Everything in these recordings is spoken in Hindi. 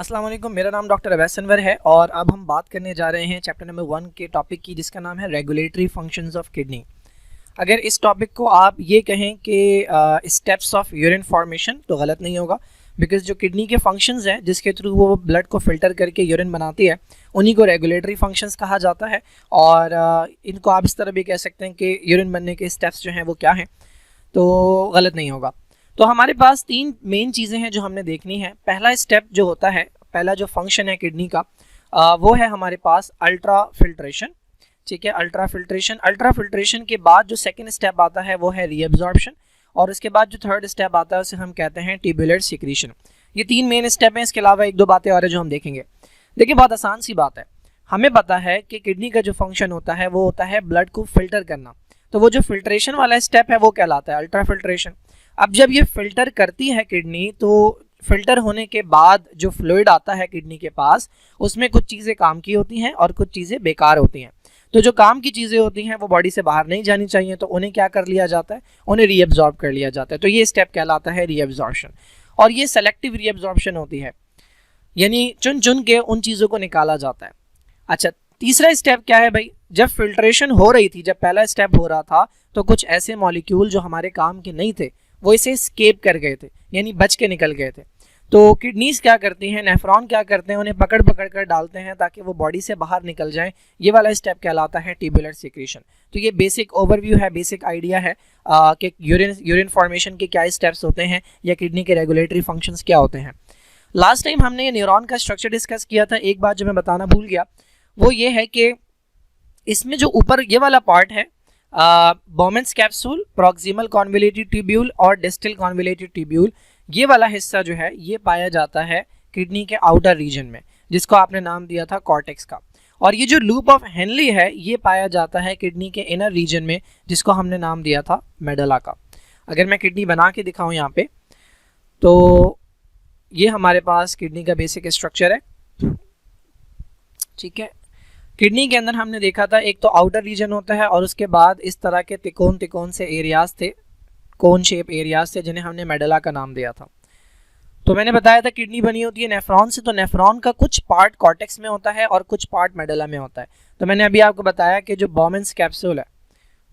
अस्सलाम वालेकुम, मेरा नाम डॉक्टर अवैस अनवर है और अब हम बात करने जा रहे हैं चैप्टर नंबर 1 के टॉपिक की, जिसका नाम है रेगुलेटरी फंक्शंस ऑफ किडनी। अगर इस टॉपिक को आप ये कहें कि स्टेप्स ऑफ यूरिन फॉर्मेशन तो गलत नहीं होगा, बिकॉज जो किडनी के फंक्शंस हैं जिसके थ्रू वो ब्लड को फिल्टर करके यूरिन बनाती है, उन्हीं को रेगुलेटरी फंक्शंस कहा जाता है। और इनको आप इस तरह भी कह सकते हैं कि यूरिन बनने के स्टेप्स जो हैं वो क्या हैं, तो गलत नहीं होगा। तो हमारे पास 3 मेन चीज़ें हैं जो हमने देखनी है। पहला स्टेप जो होता है, पहला जो फंक्शन है किडनी का, वो है हमारे पास अल्ट्रा फिल्ट्रेशन। ठीक है, अल्ट्रा फिल्ट्रेशन के बाद जो सेकंड स्टेप आता है वो है रीअब्जॉर्प्शन, और उसके बाद जो थर्ड स्टेप आता है उसे हम कहते हैं ट्यूबुलर सिक्रीशन। ये 3 मेन स्टेप हैं, इसके अलावा 1-2 बातें और है जो हम देखेंगे। देखिए, बहुत आसान सी बात है, हमें पता है कि किडनी का जो फंक्शन होता है वो होता है ब्लड को फिल्टर करना। तो वो जो फिल्ट्रेशन वाला स्टेप है वो कहलाता है अल्ट्रा फिल्ट्रेशन। अब जब ये फिल्टर करती है किडनी, तो फिल्टर होने के बाद जो फ्लूइड आता है किडनी के पास, उसमें कुछ चीज़ें काम की होती हैं और कुछ चीज़ें बेकार होती हैं। तो जो काम की चीज़ें होती हैं वो बॉडी से बाहर नहीं जानी चाहिए, तो उन्हें क्या कर लिया जाता है, उन्हें रीअब्जॉर्ब कर लिया जाता है। तो ये स्टेप कहलाता है रीअब्जॉर्प्शन, और ये सेलेक्टिव रीअब्जॉर्प्शन होती है, यानी चुन चुन के उन चीज़ों को निकाला जाता है। अच्छा, तीसरा स्टेप क्या है भाई? जब फिल्ट्रेशन हो रही थी, जब पहला स्टेप हो रहा था, तो कुछ ऐसे मॉलिक्यूल जो हमारे काम के नहीं थे वो इसे स्केप कर गए थे, यानी बच के निकल गए थे। तो किडनीज क्या करती हैं, नेफ्रॉन क्या करते हैं, उन्हें पकड़ पकड़ कर डालते हैं ताकि वो बॉडी से बाहर निकल जाएं। ये वाला स्टेप कहलाता है ट्यूबुलर सिक्रीशन। तो ये बेसिक ओवरव्यू है, बेसिक आइडिया है कि यूरिन फॉर्मेशन के क्या स्टेप्स होते हैं या किडनी के रेगुलेटरी फंक्शंस क्या होते हैं। लास्ट टाइम हमने ये न्यूरॉन का स्ट्रक्चर डिस्कस किया था। एक बात जो मैं बताना भूल गया वो ये है कि इसमें जो ऊपर ये वाला पार्ट है, बोमेंस कैप्सूल, प्रॉक्सिमल कॉन्वोल्यूटेड ट्यूब्यूल और डिस्टल कॉन्वोल्यूटेड ट्यूब्यूल, ये वाला हिस्सा जो है ये पाया जाता है किडनी के आउटर रीजन में, जिसको आपने नाम दिया था कॉर्टेक्स का। और ये जो लूप ऑफ हेनली है ये पाया जाता है किडनी के इनर रीजन में, जिसको हमने नाम दिया था मेडुला का। अगर मैं किडनी बना के दिखाऊं यहाँ पे, तो ये हमारे पास किडनी का बेसिक स्ट्रक्चर है। ठीक है, किडनी के अंदर हमने देखा था एक तो आउटर रीजन होता है, और उसके बाद इस तरह के तिकोन से एरियाज थे, कोन शेप एरियाज थे, जिन्हें हमने मेडुला का नाम दिया था। तो मैंने बताया था किडनी बनी होती है नेफ्रॉन से, तो नेफ्रॉन का कुछ पार्ट कॉर्टेक्स में होता है और कुछ पार्ट मेडुला में होता है। तो मैंने अभी आपको बताया कि जो बोमेंस कैप्सूल है,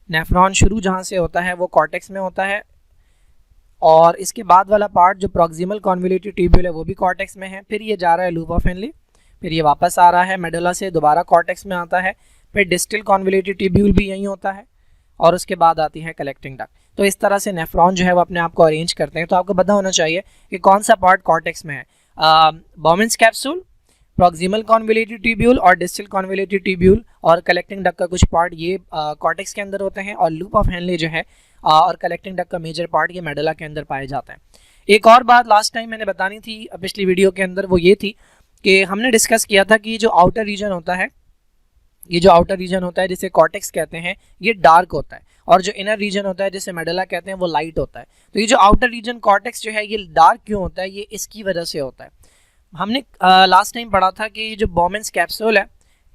नेफ्रॉन शुरू जहाँ से होता है वो कॉर्टेक्स में होता है, और इसके बाद वाला पार्ट जो प्रॉक्सिमल कॉन्वोल्यूटेड ट्यूब्यूल है वो भी कॉर्टेक्स में है। फिर ये जा रहा है लूप ऑफ हेनली, फिर ये वापस आ रहा है मेडुला से, दोबारा कॉर्टेक्स में आता है, फिर डिस्टल कॉन्वोल्यूटेड ट्यूब्यूल भी यहीं होता है, और उसके बाद आती है कलेक्टिंग डक्ट। तो इस तरह से नेफ्रॉन जो है वो अपने आप को अरेंज करते हैं। तो आपको पता होना चाहिए कि कौन सा पार्ट कॉर्टेक्स में है। बोमेंस कैप्सूल, प्रॉक्सिमल कॉन्वोल्यूटेड ट्यूब्यूल और डिस्टल कॉन्वोल्यूटेड ट्यूब्यूल, और कलेक्टिंग डक्ट का कुछ पार्ट ये कॉर्टेक्स के अंदर होते हैं, और लूप ऑफ हेनले जो है और कलेक्टिंग डक्ट का मेजर पार्ट ये मेडुला के अंदर पाए जाता है। एक और बात लास्ट टाइम मैंने बतानी थी पिछली वीडियो के अंदर, वो ये थी कि हमने डिस्कस किया था कि जो आउटर रीजन होता है, ये जो आउटर रीजन होता है जिसे कॉर्टेक्स कहते हैं, ये डार्क होता है, और जो इनर रीजन होता है जिसे मेडुला कहते हैं वो लाइट होता है। तो ये जो आउटर रीजन कॉर्टेक्स जो है ये डार्क क्यों होता है, ये इसकी वजह से होता है। हमने लास्ट टाइम पढ़ा था कि ये जो बोमेंस कैप्सूल है,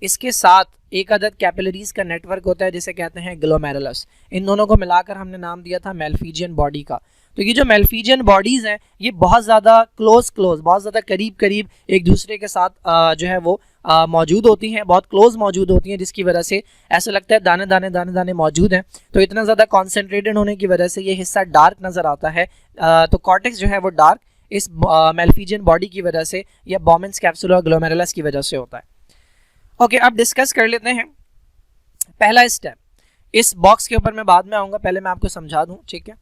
इसके साथ एक अदद कैपिलरीज का नेटवर्क होता है जिसे कहते हैं ग्लोमेरुलस। इन दोनों को मिलाकर हमने नाम दिया था मेल्फिजियन बॉडी का। तो ये जो मेल्फिजियन बॉडीज़ हैं ये बहुत ज़्यादा क्लोज बहुत ज़्यादा करीब एक दूसरे के साथ जो है वो मौजूद होती हैं, बहुत क्लोज मौजूद होती हैं, जिसकी वजह से ऐसा लगता है दाने दाने मौजूद हैं। तो इतना ज़्यादा कॉन्सेंट्रेटेड होने की वजह से ये हिस्सा डार्क नज़र आता है। तो कॉर्टेक्स जो है वो डार्क इस मेल्फिजियन बॉडी की वजह से या बोमेंस कैप्सूल और ग्लोमेरुलस की वजह से होता है। ओके, अब डिस्कस कर लेते हैं पहला स्टेप। इस बॉक्स के ऊपर मैं बाद में आऊँगा, पहले मैं आपको समझा दूँ। ठीक है,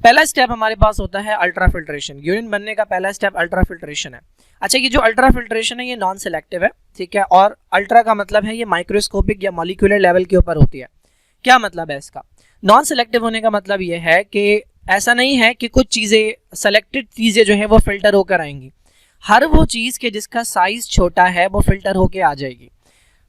पहला स्टेप हमारे पास होता है अल्ट्रा फिल्ट्रेशन। यूरिन बनने का पहला स्टेप अल्ट्रा फिल्ट्रेशन है। अच्छा, ये जो अल्ट्रा फिल्ट्रेशन है ये नॉन सेलेक्टिव है। ठीक है, और अल्ट्रा का मतलब है ये माइक्रोस्कोपिक या मॉलिक्यूलर लेवल के ऊपर होती है। क्या मतलब है इसका? नॉन सेलेक्टिव होने का मतलब ये है कि ऐसा नहीं है कि कुछ चीज़ें, सेलेक्टेड चीज़ें जो हैं वो फिल्टर होकर आएंगी। हर वो चीज़ के जिसका साइज़ छोटा है वो फिल्टर होकर आ जाएगी।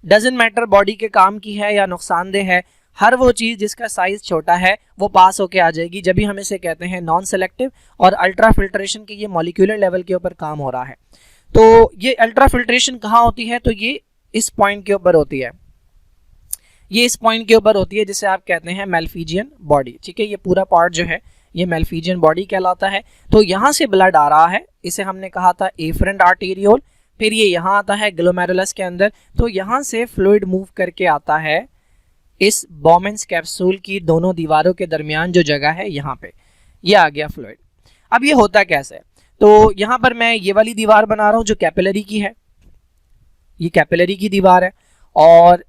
डजेंट मैटर बॉडी के काम की है या नुकसानदेह है, हर वो चीज़ जिसका साइज़ छोटा है वो पास होके आ जाएगी। जब भी हम इसे कहते हैं नॉन सेलेक्टिव, और अल्ट्रा फिल्ट्रेशन के ये मॉलिक्यूलर लेवल के ऊपर काम हो रहा है। तो ये अल्ट्रा फिल्ट्रेशन कहाँ होती है? तो ये इस पॉइंट के ऊपर होती है, ये इस पॉइंट के ऊपर होती है जिसे आप कहते हैं मेल्फिजियन बॉडी। ठीक है, ये पूरा पार्ट जो है ये मेल्फिजियन बॉडी कहलाता है। तो यहाँ से ब्लड आ रहा है, इसे हमने कहा था एफरेंट आर्टेरियोल, फिर ये यहाँ आता है ग्लोमेरुलस के अंदर, तो यहाँ से फ्लूइड मूव करके आता है इस बॉमेंस कैप्सूल की दोनों दीवारों के दरमियान जो जगह है यहाँ पे, ये आ गया फ्लूइड। अब ये होता कैसे, तो यहाँ पर मैं ये वाली दीवार बना रहा हूँ जो कैपिलरी की है, ये कैपिलरी की दीवार है, और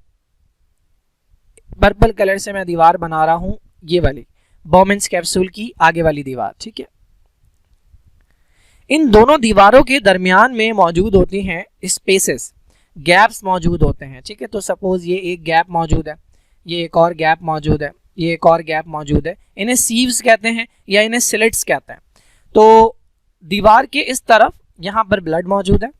पर्पल कलर से मैं दीवार बना रहा हूँ ये वाली बॉमेंस कैप्सूल की आगे वाली दीवार, ठीक है। इन दोनों दीवारों के दरमियान में मौजूद होती हैं स्पेसेस, गैप्स मौजूद होते हैं, ठीक है। तो सपोज ये एक गैप मौजूद है, ये एक और गैप मौजूद है, ये एक और गैप मौजूद है, इन्हें सीव्स कहते हैं या इन्हें स्लिट्स कहते हैं। तो दीवार के इस तरफ यहाँ पर ब्लड मौजूद है,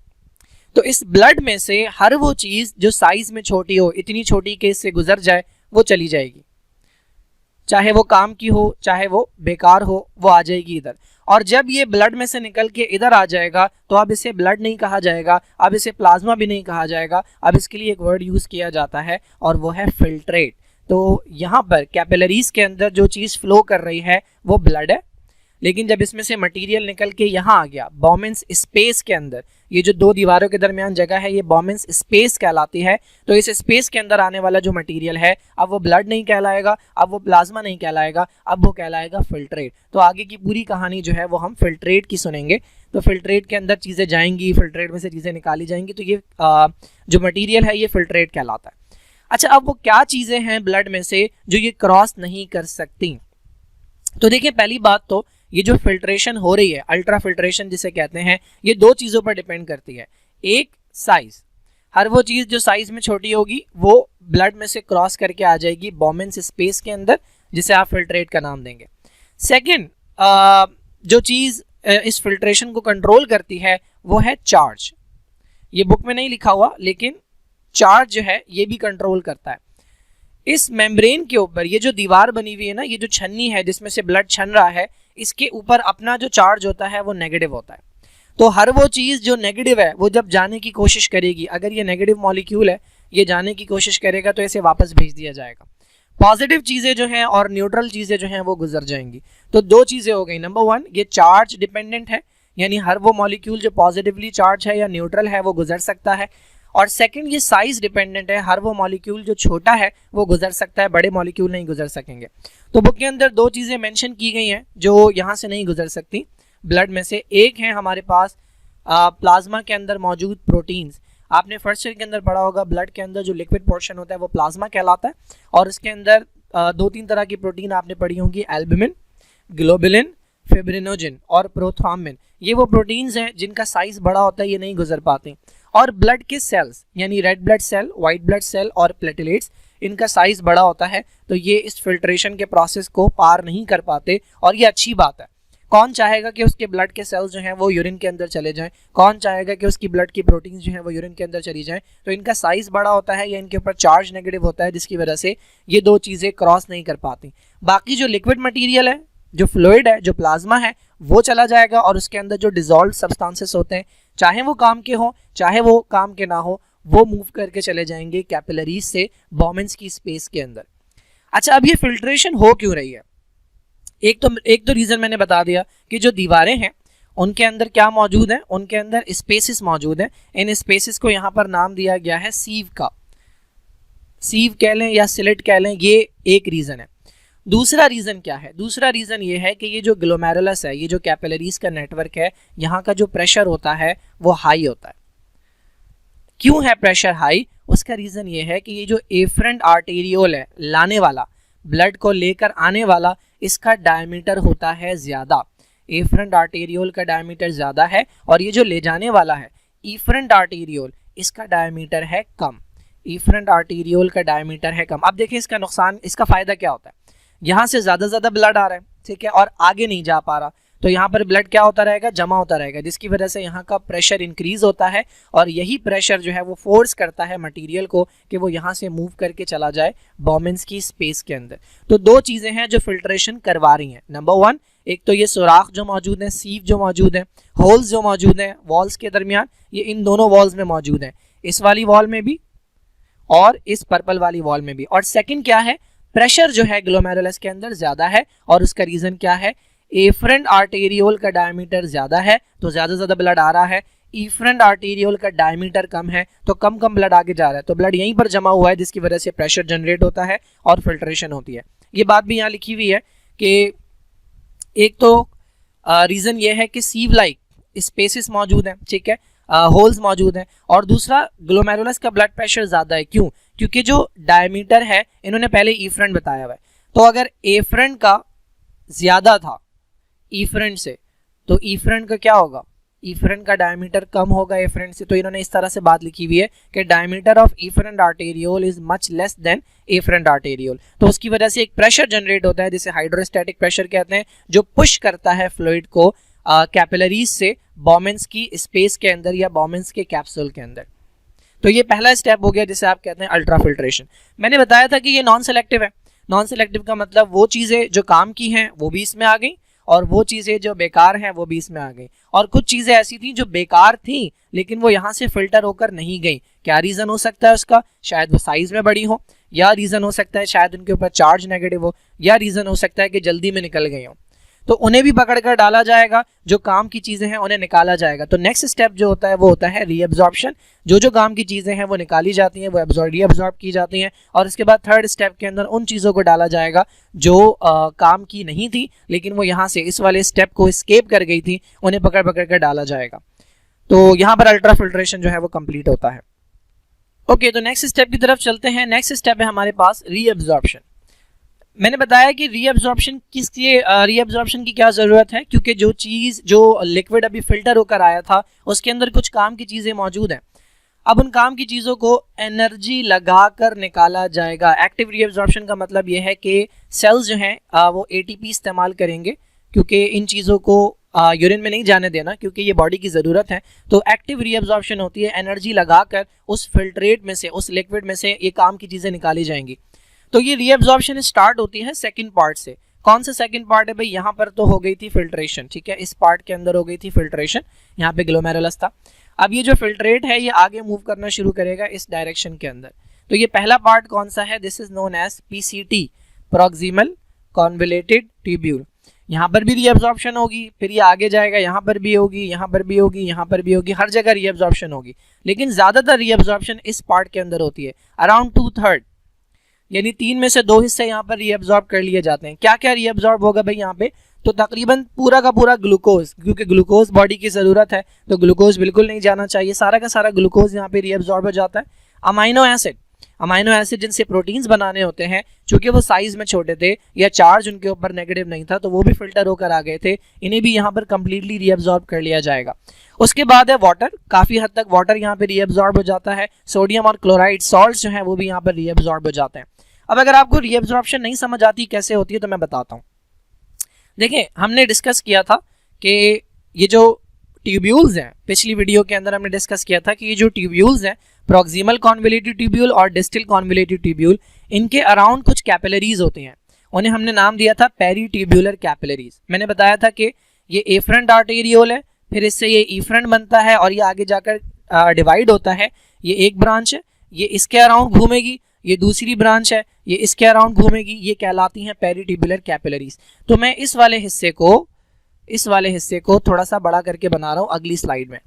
तो इस ब्लड में से हर वो चीज़ जो साइज में छोटी हो, इतनी छोटी कि इससे गुजर जाए, वो चली जाएगी, चाहे वो काम की हो चाहे वो बेकार हो, वो आ जाएगी इधर। और जब ये ब्लड में से निकल के इधर आ जाएगा तो अब इसे ब्लड नहीं कहा जाएगा, अब इसे प्लाज्मा भी नहीं कहा जाएगा, अब इसके लिए एक वर्ड यूज़ किया जाता है और वो है फिल्ट्रेट। तो यहाँ पर कैपिलरीज के अंदर जो चीज़ फ्लो कर रही है वो ब्लड है, लेकिन जब इसमें से मटेरियल निकल के यहाँ आ गया बॉमेंस स्पेस के अंदर, ये जो दो दीवारों के दरमियान जगह है ये बॉमेंस स्पेस कहलाती है। तो इस स्पेस के अंदर आने वाला जो मटेरियल है अब वो ब्लड नहीं कहलाएगा, अब वो प्लाज्मा नहीं कहलाएगा, अब वो कहलाएगा फिल्ट्रेट। तो आगे की पूरी कहानी जो है वो हम फिल्ट्रेट की सुनेंगे। तो फिल्ट्रेट के अंदर चीज़ें जाएंगी, फिल्ट्रेट में से चीज़ें निकाली जाएंगी, तो ये जो मटीरियल है ये फिल्ट्रेट कहलाता है। अच्छा, अब वो क्या चीज़ें हैं ब्लड में से जो ये क्रॉस नहीं कर सकती। तो देखिए, पहली बात तो ये जो फिल्ट्रेशन हो रही है, अल्ट्रा फिल्ट्रेशन जिसे कहते हैं, ये दो चीज़ों पर डिपेंड करती है। एक साइज, हर वो चीज़ जो साइज में छोटी होगी वो ब्लड में से क्रॉस करके आ जाएगी बॉमेंस स्पेस के अंदर, जिसे आप फिल्ट्रेट का नाम देंगे। सेकंड, जो चीज़ इस फिल्ट्रेशन को कंट्रोल करती है वो है चार्ज। ये बुक में नहीं लिखा हुआ, लेकिन चार्ज जो है ये भी कंट्रोल करता है। इस मेम्ब्रेन के ऊपर ये जो दीवार बनी हुई है ना, ये जो छन्नी है जिसमें से ब्लड छन रहा है, इसके ऊपर अपना जो चार्ज होता है वो नेगेटिव होता है। तो हर वो चीज़ जो नेगेटिव है वो जब जाने की कोशिश करेगी, अगर ये नेगेटिव मॉलिक्यूल है, ये जाने की कोशिश करेगा तो इसे वापस भेज दिया जाएगा। पॉजिटिव चीज़ें जो हैं और न्यूट्रल चीज़ें जो हैं वो गुजर जाएंगी। तो दो चीज़ें हो गई। नंबर वन, ये चार्ज डिपेंडेंट है, यानी हर वो मॉलिक्यूल जो पॉजिटिवली चार्ज है या न्यूट्रल है वो गुजर सकता है। और सेकंड, ये साइज डिपेंडेंट है, हर वो मॉलिक्यूल जो छोटा है वो गुजर सकता है, बड़े मॉलिक्यूल नहीं गुजर सकेंगे। तो बुक के अंदर दो चीज़ें मेंशन की गई हैं जो यहाँ से नहीं गुजर सकती ब्लड में से। एक है हमारे पास प्लाज्मा के अंदर मौजूद प्रोटीन्स। आपने फर्स्ट ईयर के अंदर पढ़ा होगा, ब्लड के अंदर जो लिक्विड पोर्शन होता है वो प्लाज्मा कहलाता है, और इसके अंदर दो तीन तरह की प्रोटीन आपने पढ़ी होंगी, एल्बुमिन, ग्लोबुलिन, फिब्रिनोजिन और प्रोथ्रोम्बिन। ये वो प्रोटीन्स हैं जिनका साइज बड़ा होता है, ये नहीं गुजर पाते। और ब्लड के सेल्स यानी red blood cell, white blood cell और प्लेटलेट्स, इनका साइज बड़ा होता है, तो ये इस फिल्ट्रेशन के प्रोसेस को पार नहीं कर पाते। और ये अच्छी बात है। कौन चाहेगा कि उसके ब्लड के सेल्स जो हैं वो यूरिन के अंदर चले जाएं? कौन चाहेगा कि उसकी ब्लड की प्रोटीन्स जो हैं वो यूरिन के अंदर चली जाएं? तो इनका साइज बड़ा होता है या इनके ऊपर चार्ज नेगेटिव होता है, जिसकी वजह से ये दो चीज़ें क्रॉस नहीं कर पाती। बाकी जो लिक्विड मटीरियल है, जो फ्लूइड है, जो प्लाज्मा है, वो चला जाएगा और उसके अंदर जो डिजॉल्व सब्सटेंसेस होते हैं, चाहे वो काम के हो चाहे वो काम के ना हो, वो मूव करके चले जाएंगे कैपिलरीज से बॉमेंस की स्पेस के अंदर। अच्छा, अब ये फिल्ट्रेशन हो क्यों रही है? एक तो रीज़न मैंने बता दिया कि जो दीवारें हैं उनके अंदर क्या मौजूद है, उनके अंदर स्पेसेस मौजूद हैं। इन स्पेसेस को यहाँ पर नाम दिया गया है सीव का, सीव कह लें या स्लिट कह लें, ये एक रीज़न है। दूसरा रीज़न क्या है? दूसरा रीज़न ये है कि ये जो ग्लोमेरुलस है, ये जो कैपिलरीज का नेटवर्क है, यहाँ का जो प्रेशर होता है वो हाई होता है। क्यों है प्रेशर हाई? उसका रीज़न ये है कि ये जो एफरेंट आर्टेरियोल है, लाने वाला, ब्लड को लेकर आने वाला, इसका डायमीटर होता है ज़्यादा। एफरेंट आर्टेरियोल का डायमीटर ज़्यादा है और ये जो ले जाने वाला है एफरेंट आर्टेरियोल, इसका डायमीटर है कम। एफरेंट आर्टेरियोल का डायमीटर है कम। अब देखिए इसका नुकसान, इसका फ़ायदा क्या होता है? यहाँ से ज़्यादा ब्लड आ रहा है, ठीक है, और आगे नहीं जा पा रहा, तो यहाँ पर ब्लड क्या होता रहेगा? जमा होता रहेगा, जिसकी वजह से यहाँ का प्रेशर इंक्रीज होता है और यही प्रेशर जो है वो फोर्स करता है मटेरियल को कि वो यहाँ से मूव करके चला जाए बॉमेंस की स्पेस के अंदर। तो दो चीज़ें हैं जो फिल्ट्रेशन करवा रही हैं। नंबर वन, एक तो ये सुराख जो मौजूद हैं, सीव जो मौजूद हैं, होल्स जो मौजूद हैं वॉल्स के दरमियान, ये इन दोनों वॉल्स में मौजूद हैं, इस वाली वॉल में भी और इस पर्पल वाली वॉल में भी। और सेकेंड क्या है? प्रेशर जो है ग्लोमेरुलस के अंदर ज़्यादा है और उसका रीज़न क्या है? एफरेंट आर्टेरियोल का डायमीटर ज़्यादा है तो ज़्यादा ब्लड आ रहा है, इफरेंट आर्टेरियोल का डायमीटर कम है तो कम ब्लड आगे जा रहा है, तो ब्लड यहीं पर जमा हुआ है जिसकी वजह से प्रेशर जनरेट होता है और फिल्ट्रेशन होती है। ये बात भी यहाँ लिखी हुई है कि एक तो रीज़न ये है कि सीव लाइक स्पेसिस मौजूद हैं, ठीक है, होल्स मौजूद हैं, और दूसरा ग्लोमेरुलस का ब्लड प्रेशर ज़्यादा है। क्यों? क्योंकि जो डायमीटर है इन्होंने पहले इफरेंट बताया हुआ है, तो अगर एफरेंट का ज़्यादा था इफरेंट से तो इफरेंट का क्या होगा, इफरेंट का डायमीटर कम होगा एफरेंट से, तो इन्होंने इस तरह से बात लिखी हुई है कि diameter of afferent arteriole is much less than efferent arteriole, तो उसकी वजह से एक प्रेशर जनरेट होता है जिसे हाइड्रोस्टैटिक प्रेशर कहते हैं, जो पुश करता है फ्लूइड को कैपिलरीज से बॉमेंस की स्पेस के अंदर या बॉमेंस के कैप्सूल के अंदर। तो ये पहला स्टेप हो गया जिसे आप कहते हैं अल्ट्रा फिल्ट्रेशन। मैंने बताया था कि ये नॉन सेलेक्टिव है। नॉन सेलेक्टिव का मतलब वो चीज़ें जो काम की हैं वो भी इसमें आ गई और वो चीज़ें जो बेकार हैं वो भी इसमें आ गई, और कुछ चीज़ें ऐसी थी जो बेकार थी लेकिन वो यहाँ से फिल्टर होकर नहीं गई। क्या रीज़न हो सकता है उसका? शायद वो साइज़ में बड़ी हो, या रीज़न हो सकता है शायद उनके ऊपर चार्ज नेगेटिव हो, या रीज़न हो सकता है कि जल्दी में निकल गई हो, तो उन्हें भी पकड़ कर डाला जाएगा, जो काम की चीज़ें हैं उन्हें निकाला जाएगा। तो नेक्स्ट स्टेप जो होता है वो होता है रीअब्जॉर्प्शन। जो काम की चीज़ें हैं वो निकाली जाती हैं, वो रीअब्जॉर्ब की जाती हैं, और इसके बाद थर्ड स्टेप के अंदर उन चीज़ों को डाला जाएगा जो काम की नहीं थी लेकिन वो यहाँ से इस वाले स्टेप को स्केप कर गई थी, उन्हें पकड़ कर डाला जाएगा। तो यहाँ पर अल्ट्रा फिल्ट्रेशन जो है वो कंप्लीट होता है। ओके, तो नेक्स्ट स्टेप की तरफ चलते हैं। नेक्स्ट स्टेप है हमारे पास रीअब्जॉर्प्शन। मैंने बताया कि रीअब्जॉर्प्शन किसके रीअब्जॉर्प्शन की क्या ज़रूरत है, क्योंकि जो लिक्विड अभी फिल्टर होकर आया था उसके अंदर कुछ काम की चीज़ें मौजूद हैं। अब उन काम की चीज़ों को एनर्जी लगाकर निकाला जाएगा। एक्टिव रीअब्जॉर्प्शन का मतलब ये है कि सेल्स जो हैं वो एटीपी इस्तेमाल करेंगे, क्योंकि इन चीज़ों को यूरिन में नहीं जाने देना क्योंकि ये बॉडी की ज़रूरत है। तो एक्टिव रीअब्जॉर्प्शन होती है एनर्जी लगाकर उस फिल्ट्रेट में से, उस लिक्विड में से ये काम की चीज़ें निकाली जाएंगी। तो ये रीअब्जॉर्प्शन स्टार्ट होती है सेकंड पार्ट से। कौन सा सेकंड पार्ट है भाई? यहाँ पर तो हो गई थी फिल्ट्रेशन, ठीक है, इस पार्ट के अंदर हो गई थी फिल्ट्रेशन, यहाँ पे ग्लोमेरुलस था। अब ये जो फिल्ट्रेट है ये आगे मूव करना शुरू करेगा इस डायरेक्शन के अंदर। तो ये पहला पार्ट कौन सा है? This is known as PCT, proximal convoluted tubule. यहाँ पर भी रीअब्जॉर्प्शन होगी, फिर ये आगे जाएगा, यहाँ पर भी होगी, यहाँ पर भी होगी, यहाँ पर भी होगी, हर जगह रीअब्जॉर्प्शन होगी, लेकिन ज़्यादातर रीअब्जॉर्प्शन इस पार्ट के अंदर होती है। अराउंड 2/3 यानी 3 में से 2 हिस्से यहाँ पर रीअब्जॉर्ब कर लिए जाते हैं। क्या क्या रीअब्जॉर्ब होगा भाई यहाँ पे? तो तकरीबन पूरा का पूरा ग्लूकोज, क्योंकि ग्लूकोज बॉडी की ज़रूरत है तो ग्लूकोज बिल्कुल नहीं जाना चाहिए, सारा का सारा ग्लूकोज यहाँ पे रीअब्जॉर्ब हो जाता है। अमाइनो एसिड जिनसे प्रोटीन्स बनाने होते हैं, चूंकि वो साइज में छोटे थे या चार्ज उनके ऊपर नेगेटिव नहीं था तो वो भी फिल्टर होकर आ गए थे, इन्हें भी यहाँ पर कंप्लीटली रीअब्जॉर्ब कर लिया जाएगा। उसके बाद है वाटर, काफ़ी हद तक वाटर यहाँ पे रीअब्जॉर्ब हो जाता है। सोडियम और क्लोराइड सॉल्ट्स जो हैं वो भी यहाँ पर रीअब्जॉर्ब हो जाते हैं। अब अगर आपको रीअब्जॉर्प्शन नहीं समझ आती कैसे होती है तो मैं बताता हूँ। देखिए, हमने डिस्कस किया था कि ये जो ट्यूब्यूल्स हैं, पिछली वीडियो के अंदर हमने डिस्कस किया था कि ये जो ट्यूब्यूल्स हैं, प्रॉक्सिमल कॉन्वोल्यूटेड ट्यूब्यूल और डिस्टल कॉन्वोल्यूटेड ट्यूब्यूल, इनके अराउंड कुछ कैपिलरीज होते हैं, उन्हें हमने नाम दिया था पेरी ट्यूब्यूलर कैपिलरीज। मैंने बताया था कि ये एफरेंट आर्टेरियोल है, फिर इससे ये इफरेंट बनता है और ये आगे जाकर डिवाइड होता है। ये एक ब्रांच है, ये इसके अराउंड घूमेगी, ये दूसरी ब्रांच है, ये इसके अराउंड घूमेगी, ये कहलाती हैं पेरीट्यूबुलर कैपिलरीज। तो मैं इस वाले हिस्से को थोड़ा सा बड़ा करके बना रहा हूँ अगली स्लाइड में।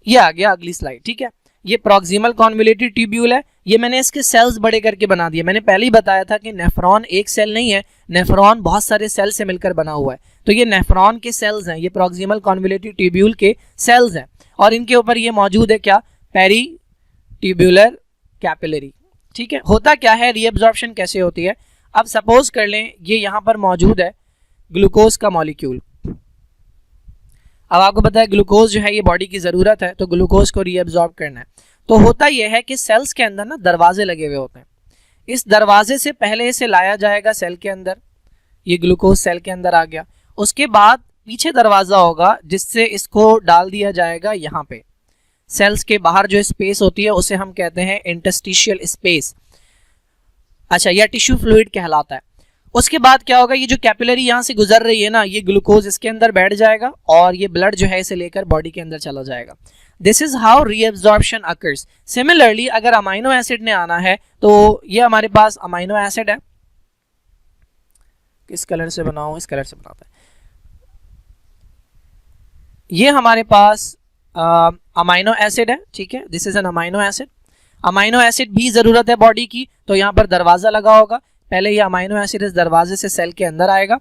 ये आ गया अगली स्लाइड, ठीक है। ये प्रॉक्सिमल कॉन्वोल्यूटेड ट्यूब्यूल है, ये मैंने इसके सेल्स बड़े करके बना दिए। मैंने पहले ही बताया था कि नेफ्रॉन एक सेल नहीं है, नेफ्रॉन बहुत सारे सेल से मिलकर बना हुआ है। तो ये नेफ्रॉन के सेल्स हैं, ये प्रॉक्सिमल कॉन्वोल्यूटेड ट्यूब्यूल के सेल्स हैं, और इनके ऊपर ये मौजूद है क्या? पेरीट्यूबुलर कैपिलरी, ठीक है। होता क्या है, रीअब्जॉर्प्शन कैसे होती है? अब सपोज कर लें ये यहाँ पर मौजूद है ग्लूकोज का मॉलिक्यूल। अब आपको पता है ग्लूकोज जो है ये बॉडी की ज़रूरत है, तो ग्लूकोज को रीअब्जॉर्ब करना है। तो होता यह है कि सेल्स के अंदर ना दरवाजे लगे हुए होते हैं, इस दरवाजे से पहले इसे लाया जाएगा सेल के अंदर, ये ग्लूकोज सेल के अंदर आ गया। उसके बाद पीछे दरवाज़ा होगा जिससे इसको डाल दिया जाएगा यहाँ पे। सेल्स के बाहर जो स्पेस होती है उसे हम कहते हैं इंटरस्टिशियल स्पेस, अच्छा, या टिश्यू फ्लूइड कहलाता है। उसके बाद क्या होगा, ये जो कैपिलरी यहाँ से गुजर रही है ना, ये ग्लूकोज इसके अंदर बैठ जाएगा और ये ब्लड जो है इसे लेकर बॉडी के अंदर चला जाएगा। This is how reabsorption occurs. Similarly अगर अमाइनो एसिड ने आना है तो ये हमारे पास अमाइनो एसिड है, किस कलर से बनाऊं? इस कलर से बनाता है। ये हमारे पास अमाइनो एसिड है, ठीक है, this is an amino acid. Amino acid भी ज़रूरत है बॉडी की, तो यहाँ पर दरवाज़ा लगा होगा। पहले ये अमाइनो एसिड इस दरवाजे से सेल के अंदर आएगा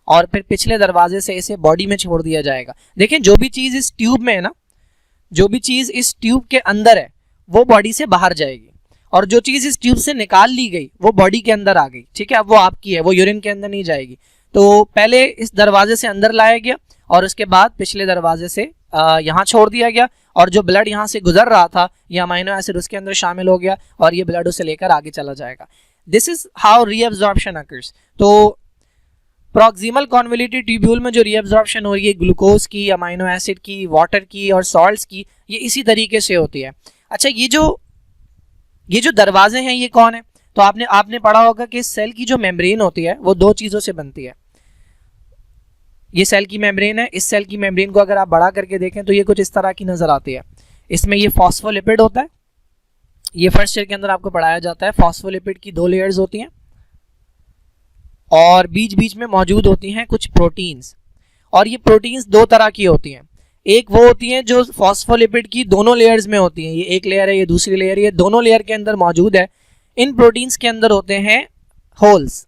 और फिर पिछले दरवाजे से इसे बॉडी में छोड़ दिया जाएगा। देखें, जो भी चीज़ इस ट्यूब में है ना, जो भी चीज़ इस ट्यूब के अंदर है वो बॉडी से बाहर जाएगी, और जो चीज़ इस ट्यूब से निकाल ली गई वो बॉडी के अंदर आ गई, ठीक है। अब वो आपकी है, वो यूरिन के अंदर नहीं जाएगी। तो पहले इस दरवाजे से अंदर लाया गया और उसके बाद पिछले दरवाजे से यहाँ छोड़ दिया गया, और जो ब्लड यहाँ से गुजर रहा था ये अमाइनो एसिड उसके अंदर शामिल हो गया और ये ब्लड उसे लेकर आगे चला जाएगा। This is how reabsorption occurs. तो प्रॉक्सिमल कॉन्वोल्यूटेड ट्यूब्यूल में जो रीअब्जॉर्प्शन हो रही है ग्लूकोज की, अमाइनो एसिड की, वाटर की और सॉल्ट्स की, ये इसी तरीके से होती है। अच्छा, ये जो दरवाजे हैं ये कौन है? तो आपने पढ़ा होगा कि सेल की जो मेम्ब्रेन होती है वो दो चीज़ों से बनती है। ये सेल की मेम्ब्रेन है। इस सेल की मेम्ब्रेन को अगर आप बड़ा करके देखें तो ये कुछ इस तरह की नजर आती है। इसमें ये फॉस्फोलिपिड होता है, ये फर्स्ट ईयर के अंदर आपको पढ़ाया जाता है। फॉस्फोलिपिड की 2 लेयर्स होती हैं और बीच बीच में मौजूद होती हैं कुछ प्रोटीन्स, और ये प्रोटीन्स 2 तरह की होती हैं। एक वो होती हैं जो फॉस्फोलिपिड की दोनों लेयर्स में होती हैं, ये एक लेयर है, ये दूसरी लेयर है, ये दोनों लेयर के अंदर मौजूद है। इन प्रोटीन्स के अंदर होते हैं होल्स,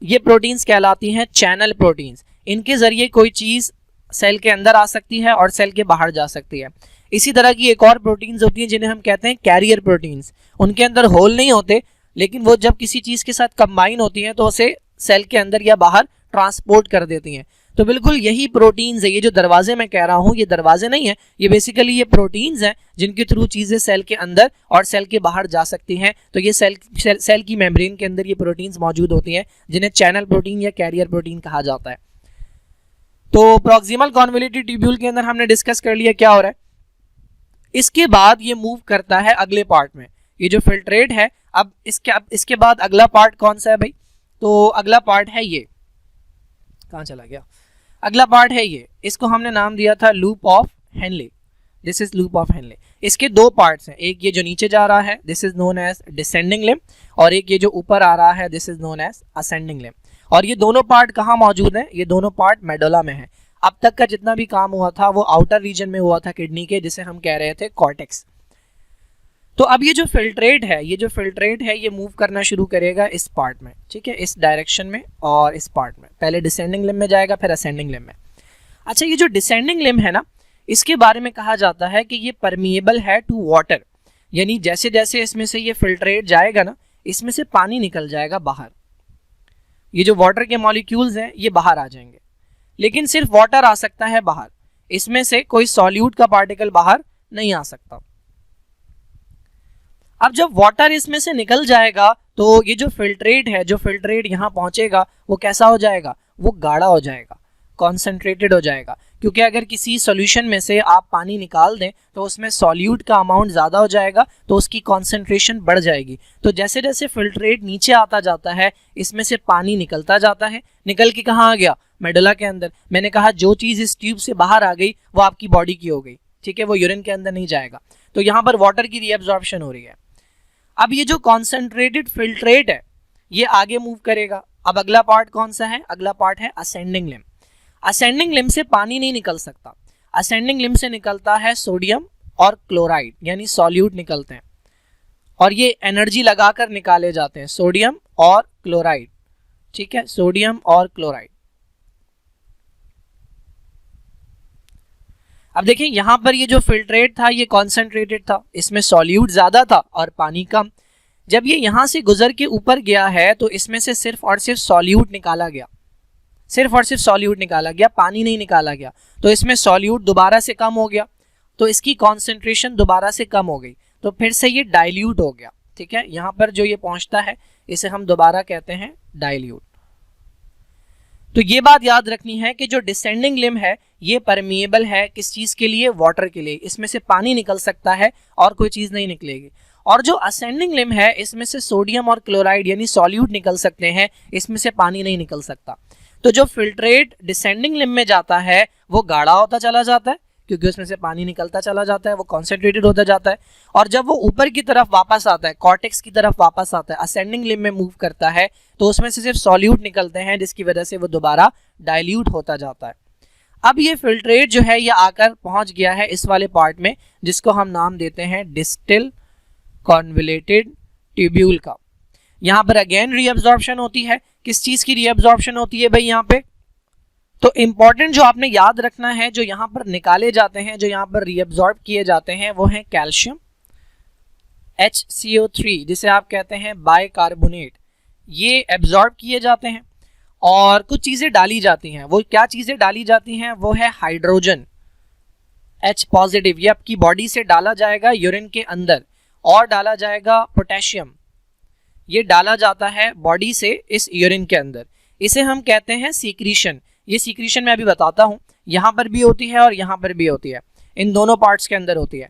ये प्रोटीन्स कहलाती हैं चैनल प्रोटीन्स। इनके जरिए कोई चीज़ सेल के अंदर आ सकती है और सेल के बाहर जा सकती है। इसी तरह की एक और प्रोटीन्स होती हैं जिन्हें हम कहते हैं कैरियर प्रोटीन्स। उनके अंदर होल नहीं होते, लेकिन वो जब किसी चीज़ के साथ कंबाइन होती हैं तो उसे सेल के अंदर या बाहर ट्रांसपोर्ट कर देती हैं। तो बिल्कुल यही प्रोटीन्स है। ये जो दरवाजे मैं कह रहा हूँ ये दरवाजे नहीं है, ये बेसिकली ये प्रोटीन्स हैं जिनके थ्रू चीज़ें सेल के अंदर और सेल के बाहर जा सकती हैं। तो ये सेल की मेम्ब्रेन के अंदर ये प्रोटीन्स मौजूद होती हैं जिन्हें चैनल प्रोटीन या कैरियर प्रोटीन कहा जाता है। तो प्रॉक्सिमल कॉन्वोल्यूटेड ट्यूब्यूल के अंदर हमने डिस्कस कर लिया क्या हो रहा है। इसके बाद ये मूव करता है अगले पार्ट में, ये जो फिल्ट्रेट है। अब इसके बाद अगला पार्ट कौन सा है भाई? तो अगला पार्ट है ये, कहाँ चला गया? अगला पार्ट है ये, इसको हमने नाम दिया था loop of Henle. This is loop of Henle. इसके 2 पार्ट्स हैं, एक ये जो नीचे जा रहा है this is known as descending limb, और एक ये जो ऊपर आ रहा है this is known as ascending limb. और ये दोनों पार्ट कहाँ मौजूद हैं? ये दोनों पार्ट मेडुला में है। अब तक का जितना भी काम हुआ था वो आउटर रीजन में हुआ था किडनी के, जिसे हम कह रहे थे कॉर्टेक्स। तो अब ये जो फिल्ट्रेट है ये मूव करना शुरू करेगा इस पार्ट में, ठीक है, इस डायरेक्शन में और इस पार्ट में। पहले डिसेंडिंग लिम्ब में जाएगा फिर असेंडिंग लिम्ब में। अच्छा, ये जो डिसेंडिंग लिम्ब है ना, इसके बारे में कहा जाता है कि ये परमिएबल है टू वाटर, यानी जैसे जैसे इसमें से ये फिल्ट्रेट जाएगा ना, इसमें से पानी निकल जाएगा बाहर। ये जो वाटर के मॉलिक्यूल्स हैं ये बाहर आ जाएंगे, लेकिन सिर्फ वाटर आ सकता है बाहर, इसमें से कोई सॉल्यूट का पार्टिकल बाहर नहीं आ सकता। अब जब वाटर इसमें से निकल जाएगा तो ये जो फिल्ट्रेट यहाँ पहुंचेगा वो कैसा हो जाएगा? वो गाढ़ा हो जाएगा, कॉन्सेंट्रेटेड हो जाएगा। क्योंकि अगर किसी सॉल्यूशन में से आप पानी निकाल दें तो उसमें सॉल्यूट का अमाउंट ज़्यादा हो जाएगा, तो उसकी कॉन्सेंट्रेशन बढ़ जाएगी। तो जैसे जैसे फिल्ट्रेट नीचे आता जाता है इसमें से पानी निकलता जाता है। निकल के कहाँ आ गया? मेडुला के अंदर। मैंने कहा जो चीज़ इस ट्यूब से बाहर आ गई वो आपकी बॉडी की हो गई, ठीक है, वो यूरिन के अंदर नहीं जाएगा। तो यहाँ पर वाटर की रीअब्जॉर्प्शन हो रही है। अब ये जो कॉन्सेंट्रेटेड फिल्ट्रेट है ये आगे मूव करेगा। अब अगला पार्ट कौन सा है? अगला पार्ट है असेंडिंग लिम्ब। असेंडिंग लिम्ब से पानी नहीं निकल सकता, असेंडिंग लिम्ब से निकलता है सोडियम और क्लोराइड, यानी सॉल्यूट निकलते हैं, और ये एनर्जी लगाकर निकाले जाते हैं, सोडियम और क्लोराइड, ठीक है, सोडियम और क्लोराइड। अब देखिए यहाँ पर ये जो फिल्ट्रेट था ये कॉन्सेंट्रेटेड था, इसमें सॉल्यूट ज्यादा था और पानी कम। जब ये यहाँ से गुजर के ऊपर गया है तो इसमें से सिर्फ और सिर्फ सॉल्यूट निकाला गया, सिर्फ और सिर्फ सॉल्यूट निकाला गया, पानी नहीं निकाला गया। तो इसमें सॉल्यूट दोबारा से कम हो गया, तो इसकी कॉन्सेंट्रेशन दोबारा से कम हो गई, तो फिर से ये डाइल्यूट हो गया, ठीक है। यहाँ पर जो ये पहुँचता है इसे हम दोबारा कहते हैं डाइल्यूट। तो ये बात याद रखनी है कि जो डिसेंडिंग लिम्ब है ये परमिएबल है, किस चीज़ के लिए? वाटर के लिए। इसमें से पानी निकल सकता है और कोई चीज़ नहीं निकलेगी। और जो असेंडिंग लिम्ब है इसमें से सोडियम और क्लोराइड यानी सॉल्यूट निकल सकते हैं, इसमें से पानी नहीं निकल सकता। तो जो फिल्ट्रेट डिसेंडिंग लिम्ब में जाता है वो गाढ़ा होता चला जाता है, क्योंकि उसमें से पानी निकलता चला जाता है, वो कॉन्सेंट्रेटेड होता जाता है। और जब वो ऊपर की तरफ वापस आता है, कॉर्टेक्स की तरफ वापस आता है, असेंडिंग लिम्ब में मूव करता है, तो उसमें से सिर्फ सॉल्यूट निकलते हैं, जिसकी वजह से वो दोबारा डाइल्यूट होता जाता है। अब ये फिल्ट्रेट जो है ये आकर पहुंच गया है इस वाले पार्ट में, जिसको हम नाम देते हैं डिस्टिल कॉन्वोल्यूटेड ट्यूब्यूल का। यहाँ पर अगेन रीअब्जॉर्प्शन होती है। किस चीज की रीअब्जॉर्प्शन होती है भाई यहाँ पे? तो इंपॉर्टेंट जो आपने याद रखना है, जो यहाँ पर निकाले जाते हैं, जो यहाँ पर रीअब्जॉर्ब किए जाते हैं, वो है कैल्शियम HCO3, जिसे आप कहते हैं बाइकार्बोनेट। ये एब्जॉर्ब किए जाते हैं और कुछ चीजें डाली जाती हैं। वो क्या चीजें डाली जाती हैं? वो है हाइड्रोजन H पॉजिटिव, ये आपकी बॉडी से डाला जाएगा यूरिन के अंदर, और डाला जाएगा पोटेशियम, ये डाला जाता है बॉडी से इस यूरिन के अंदर। इसे हम कहते हैं सीक्रीशन। ये सीक्रीशन मैं अभी बताता हूं, यहां पर भी होती है और यहां पर भी होती है, इन दोनों पार्ट्स के अंदर होती है।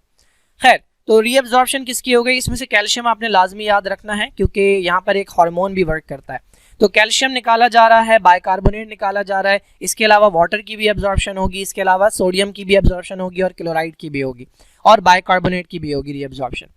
खैर, तो रीअब्जॉर्प्शन किसकी हो गई? इसमें से कैल्शियम आपने लाजमी याद रखना है, क्योंकि यहाँ पर एक हार्मोन भी वर्क करता है। तो कैल्शियम निकाला जा रहा है, बाइकार्बोनेट निकाला जा रहा है, इसके अलावा वाटर की भी एब्जॉर्प्शन होगी, इसके अलावा सोडियम की भी एब्जॉर्प्शन होगी, और क्लोराइड की भी होगी, और बाइकार्बोनेट की भी होगी रीअब्जॉर्प्शन।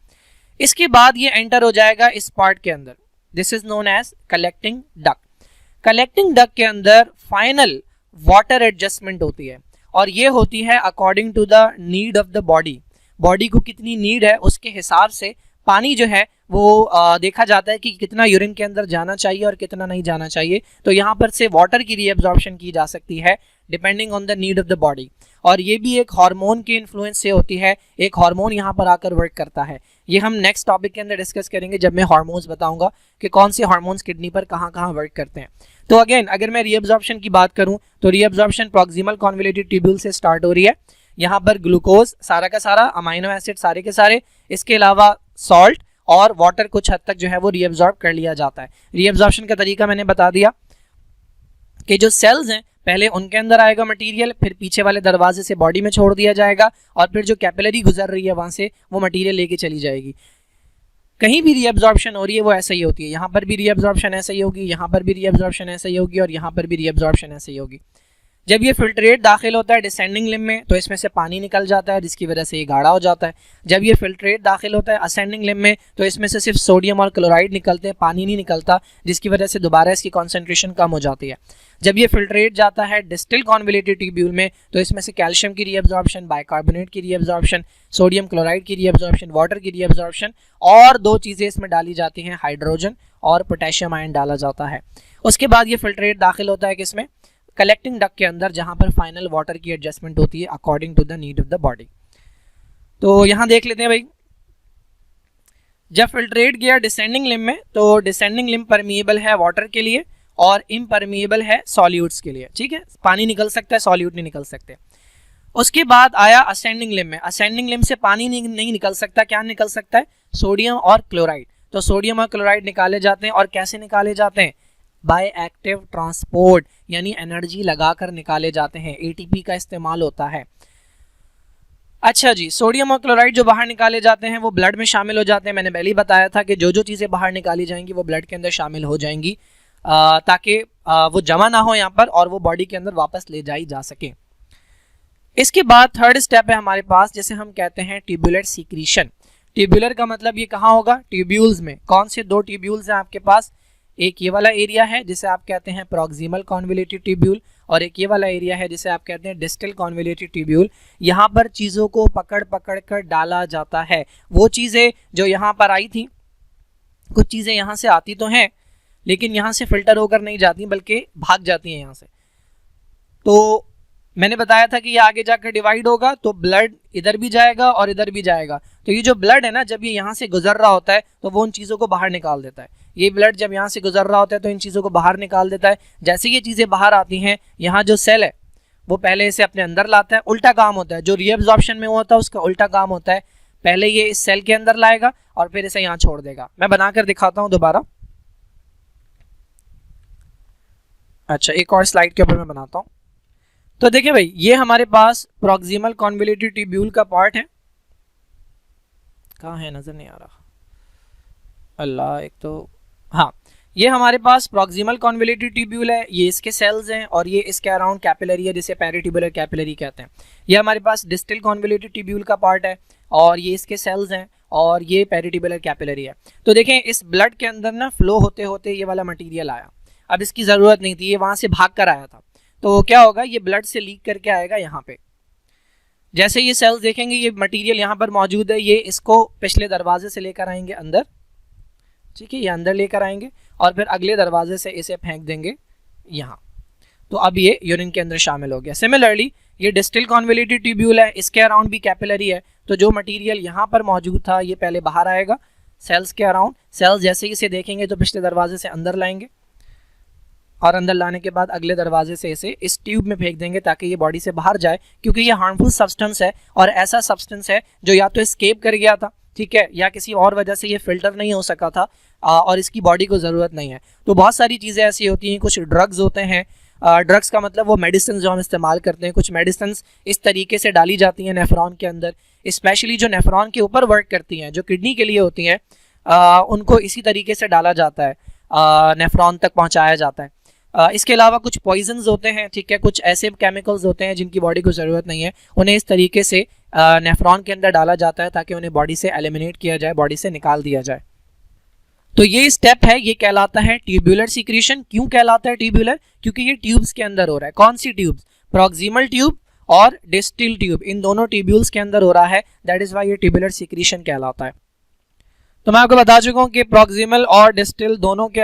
इसके बाद ये एंटर हो जाएगा इस पार्ट के अंदर, this is known as collecting duct. Collecting duct के अंदर फाइनल वाटर एडजस्टमेंट होती है, और ये होती है according to the need of the body. Body को कितनी नीड है उसके हिसाब से पानी जो है वो देखा जाता है कि कितना यूरिन के अंदर जाना चाहिए और कितना नहीं जाना चाहिए। तो यहाँ पर से वाटर की रीअब्जॉर्प्शन की जा सकती है depending on the need of the body, और ये भी एक हार्मोन के इन्फ्लुएंस से होती है। एक हार्मोन यहाँ पर आकर वर्क करता है। ये हम नेक्स्ट टॉपिक के अंदर डिस्कस करेंगे जब मैं हार्मोन्स बताऊंगा कि कौन से हार्मोन्स किडनी पर कहाँ कहाँ वर्क करते हैं। तो अगेन अगर मैं रीअब्जॉर्प्शन की बात करूँ तो रीअब्जॉर्प्शन प्रॉक्सिमल कॉन्वोल्यूटेड ट्यूब्यूल से स्टार्ट हो रही है। यहाँ पर ग्लूकोज सारा का सारा, अमाइनो एसिड सारे के सारे, इसके अलावा सॉल्ट और वाटर कुछ हद तक जो है वो रीअब्जॉर्ब कर लिया जाता है। रीअब्जॉर्प्शन का तरीका मैंने बता दिया कि जो सेल्स हैं पहले उनके अंदर आएगा मटेरियल, फिर पीछे वाले दरवाजे से बॉडी में छोड़ दिया जाएगा, और फिर जो कैपिलरी गुजर रही है वहां से वो मटेरियल लेके चली जाएगी। कहीं भी रीअब्जॉर्प्शन हो रही है वो ऐसा ही होती है। यहाँ पर भी रीअब्जॉर्प्शन ऐसा ही होगी, यहाँ पर भी रीअब्जॉर्प्शन ऐसा ही होगी, और यहाँ पर भी रीअब्जॉर्प्शन ऐसा ही होगी। जब ये फिल्ट्रेट दाखिल होता है डिसेंडिंग लिम्ब में तो इसमें से पानी निकल जाता है, जिसकी वजह से ये गाढ़ा हो जाता है। जब ये फिल्ट्रेट दाखिल होता है असेंडिंग लिम्ब में तो इसमें से सिर्फ सोडियम और क्लोराइड निकलते हैं, पानी नहीं निकलता, जिसकी वजह से दोबारा इसकी कॉन्सेंट्रेशन कम हो जाती है। जब ये फिल्ट्रेट जाता है डिस्टिल कॉन्वोल्यूटेड ट्यूब्यूल में तो इसमें से कैल्शियम की रीअब्जॉर्प्शन, बाइकार्बोनेट की रीअब्जॉर्प्शन, सोडियम क्लोराइड की रीअब्जॉर्प्शन, वाटर की रीअब्जॉर्प्शन, और दो चीज़ें इसमें डाली जाती हैं, हाइड्रोजन और पोटेशियम आयन डाला जाता है। उसके बाद ये फिल्ट्रेट दाखिल होता है किसमें? कलेक्टिंग डक्ट के अंदर, जहां पर फाइनल वाटर की एडजस्टमेंट होती है according to the need of the body. तो यहां देख लेते हैं भाई, जब फिल्ट्रेट गया डिसेंडिंग लिम्ब में तो डिसेंडिंग लिम्ब परमिएबल है वाटर के लिए और इम्परमिएबल है सॉल्यूट्स के लिए। ठीक है, पानी निकल सकता है, सॉल्यूट नहीं निकल सकते। उसके बाद आया असेंडिंग लिम्ब में। असेंडिंग लिम्ब से पानी नहीं निकल सकता, क्या निकल सकता है? सोडियम और क्लोराइड। तो सोडियम और क्लोराइड निकाले जाते हैं, और कैसे निकाले जाते हैं? बाय एक्टिव ट्रांसपोर्ट, यानी एनर्जी लगाकर निकाले जाते हैं, एटीपी का इस्तेमाल होता है। अच्छा जी, सोडियम और क्लोराइड जो बाहर निकाले जाते हैं वो ब्लड में शामिल हो जाते हैं। मैंने पहले ही बताया था कि जो जो चीज़ें बाहर निकाली जाएंगी वो ब्लड के अंदर शामिल हो जाएंगी, ताकि वो जमा ना हो यहाँ पर और वो बॉडी के अंदर वापस ले जाई जा सके। इसके बाद थर्ड स्टेप है हमारे पास, जैसे हम कहते हैं ट्यूबुलर सीक्रीशन। ट्यूबुलर का मतलब ये कहाँ होगा? ट्यूब्यूल्स में। कौन से दो ट्यूब्यूल्स हैं आपके पास? एक ये वाला एरिया है जिसे आप कहते हैं प्रॉक्सिमल कॉन्वोल्यूटेड ट्यूब्यूल, और एक ये वाला एरिया है जिसे आप कहते हैं डिस्टल कॉन्वोल्यूटेड ट्यूब्यूल। यहाँ पर चीज़ों को पकड़ पकड़ कर डाला जाता है। वो चीज़ें जो यहाँ पर आई थी, कुछ चीज़ें यहाँ से आती तो हैं लेकिन यहाँ से फिल्टर होकर नहीं जाती बल्कि भाग जाती हैं यहाँ से। तो मैंने बताया था कि ये आगे जाकर डिवाइड होगा तो ब्लड इधर भी जाएगा और इधर भी जाएगा। तो ये जो ब्लड है ना, जब ये यहाँ से गुजर रहा होता है तो वो उन चीज़ों को बाहर निकाल देता है। ये ब्लड जब यहाँ से गुजर रहा होता है तो इन चीज़ों को बाहर निकाल देता है। जैसे ये चीज़ें बाहर आती हैं, यहाँ जो सेल है वो पहले इसे अपने अंदर लाता है। उल्टा काम होता है, जो रीअब्जॉर्प्शन में होता है उसका उल्टा काम होता है। पहले ये इस सेल के अंदर लाएगा और फिर इसे यहाँ छोड़ देगा। मैं बनाकर दिखाता हूँ दोबारा। अच्छा, एक और स्लाइड के ऊपर मैं बनाता हूँ। तो देखिए भाई, ये हमारे पास प्रॉक्सिमल कॉन्वोल्यूटेड ट्यूब्यूल का पार्ट है। कहाँ है? नजर नहीं आ रहा। अल्लाह, एक तो हाँ, ये हमारे पास प्रॉक्सिमल कॉन्वोल्यूटेड ट्यूब्यूल है। ये इसके सेल्स हैं और ये इसके अराउंड कैपिलरी है जिसे पेरिट्यूबुलर कैपिलरी कहते हैं। ये हमारे पास डिस्टल कॉन्वोल्यूटेड ट्यूब्यूल का पार्ट है और ये इसके सेल्स हैं और ये पेरिट्यूबुलर कैपिलरी है। तो देखें, इस ब्लड के अंदर ना फ्लो होते होते ये वाला मटीरियल आया। अब इसकी ज़रूरत नहीं थी, ये वहाँ से भाग कर आया था। तो क्या होगा, ये ब्लड से लीक करके आएगा यहाँ पे। जैसे ये सेल्स देखेंगे, ये मटेरियल यहाँ पर मौजूद है, ये इसको पिछले दरवाजे से लेकर आएंगे अंदर, ठीक है, ये अंदर लेकर आएंगे और फिर अगले दरवाजे से इसे फेंक देंगे यहाँ। तो अब ये यूरिन के अंदर शामिल हो गया। सिमिलरली ये डिस्टल कॉन्वोल्यूटेड ट्यूब्यूल है, इसके अराउंड भी कैपिलरी है, तो जो मटेरियल यहाँ पर मौजूद था ये पहले बाहर आएगा सेल्स के अराउंड। सेल्स जैसे ही इसे देखेंगे तो पिछले दरवाजे से अंदर लाएंगे और अंदर लाने के बाद अगले दरवाजे से इसे इस ट्यूब में फेंक देंगे ताकि ये बॉडी से बाहर जाए, क्योंकि ये हार्मफुल सब्सटेंस है और ऐसा सब्सटेंस है जो या तो एस्केप कर गया था, ठीक है, या किसी और वजह से ये फिल्टर नहीं हो सका था और इसकी बॉडी को ज़रूरत नहीं है। तो बहुत सारी चीज़ें ऐसी होती हैं, कुछ ड्रग्स होते हैं, ड्रग्स का मतलब वो मेडिसिन जो हम इस्तेमाल करते हैं, कुछ मेडिसिन इस तरीके से डाली जाती हैं नेफ्रॉन के अंदर, स्पेशली जो नेफ्रॉन के ऊपर वर्क करती हैं, जो किडनी के लिए होती हैं, उनको इसी तरीके से डाला जाता है, नेफ्रॉन तक पहुंचाया जाता है। इसके अलावा कुछ पॉइजन्स होते हैं, ठीक है, कुछ ऐसे केमिकल्स होते हैं जिनकी बॉडी को ज़रूरत नहीं है, उन्हें इस तरीके से नेफ्रॉन के अंदर डाला जाता है ताकि उन्हें बॉडी से एलिमिनेट किया जाए, बॉडी से निकाल दिया जाए। तो ये स्टेप है, ये कहलाता है ट्यूब्यूलर सीक्रेशन। क्यों कहलाता है ट्यूब्यूलर? क्योंकि ये ट्यूब्स के अंदर हो रहा है। कौन सी ट्यूब्स? प्रॉक्सिमल ट्यूब और डिस्टल ट्यूब, इन दोनों ट्यूब्यूल्स के अंदर हो रहा है, दैट इज व्हाई ये ट्यूब्यूलर सीक्रेशन कहलाता है। तो मैं आपको बता चुका हूँ कि प्रॉक्सिमल और डिस्टल दोनों के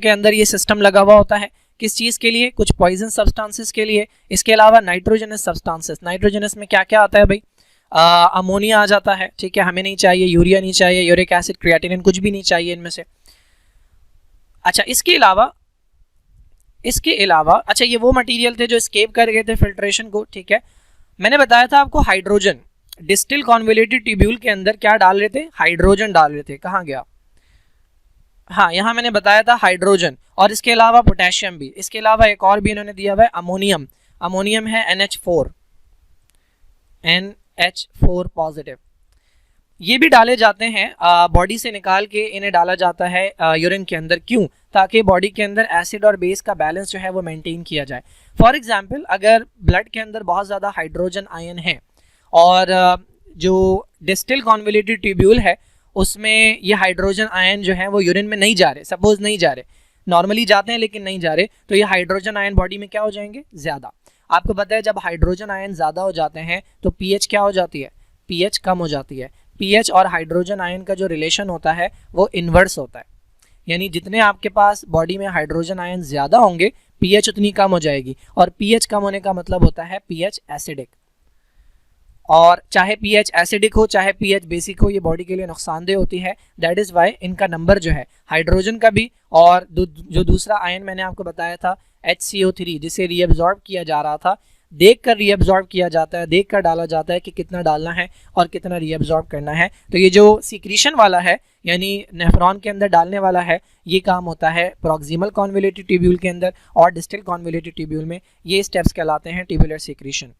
अंदर ये सिस्टम लगा हुआ होता है। किस चीज़ के लिए? कुछ पॉइजन सब्सटेंसेस के लिए। इसके अलावा नाइट्रोजनस सब्सटेंसेस, नाइट्रोजनस में क्या क्या आता है भाई? अमोनिया आ जाता है, ठीक है, हमें नहीं चाहिए, यूरिया नहीं चाहिए, यूरिक एसिड, क्रिएटिनिन, कुछ भी नहीं चाहिए इनमें से। अच्छा, इसके अलावा अच्छा, ये वो मटेरियल थे जो एस्केप कर गए थे फिल्ट्रेशन को, ठीक है। मैंने बताया था आपको हाइड्रोजन, डिस्टिल कॉन्वोल्यूटेड ट्यूब्यूल के अंदर क्या डाल रहे थे? हाइड्रोजन डाल रहे थे। कहाँ गया? हाँ, यहाँ मैंने बताया था हाइड्रोजन, और इसके अलावा पोटेशियम भी। इसके अलावा एक और भी इन्होंने दिया हुआ है, अमोनियम। अमोनियम है NH4 पॉजिटिव। ये भी डाले जाते हैं बॉडी से निकाल के, इन्हें डाला जाता है यूरिन के अंदर। क्यों? ताकि बॉडी के अंदर एसिड और बेस का बैलेंस जो है वो मेंटेन किया जाए। फॉर एग्जांपल, अगर ब्लड के अंदर बहुत ज़्यादा हाइड्रोजन आयन है और जो डिस्टिल कॉन्वोल्यूटेड ट्यूब्यूल है उसमें ये हाइड्रोजन आयन जो है वो यूरिन में नहीं जा रहे, सपोज नहीं जा रहे, नॉर्मली जाते हैं लेकिन नहीं जा रहे, तो ये हाइड्रोजन आयन बॉडी में क्या हो जाएंगे? ज़्यादा। आपको पता है जब हाइड्रोजन आयन ज़्यादा हो जाते हैं तो पीएच क्या हो जाती है? पीएच कम हो जाती है। पीएच और हाइड्रोजन आयन का जो रिलेशन होता है वो इन्वर्स होता है, यानी जितने आपके पास बॉडी में हाइड्रोजन आयन ज़्यादा होंगे पीएच उतनी कम हो जाएगी, और पीएच कम होने का मतलब होता है पीएच एसिडिक। और चाहे पीएच एसिडिक हो चाहे पीएच बेसिक हो, ये बॉडी के लिए नुकसानदेह होती है। दैट इज़ वाई इनका नंबर जो है हाइड्रोजन का भी और जो दूसरा आयन मैंने आपको बताया था HCO3, जिसे रीअब्जॉर्ब किया जा रहा था, देख कर रीअब्जॉर्ब किया जाता है, देख कर डाला जाता है कि कितना डालना है और कितना रीअब्जॉर्ब करना है। तो ये जो सीक्रेशन वाला है, यानी नेफ्रॉन के अंदर डालने वाला है, ये काम होता है प्रॉक्सिमल कॉन्वोल्यूटेड ट्यूब्यूल के अंदर, और डिस्टल कॉन्वोल्यूटेड ट्यूब्यूल में ये स्टेप्स कहलाते हैं ट्यूबुलर सीक्रेशन।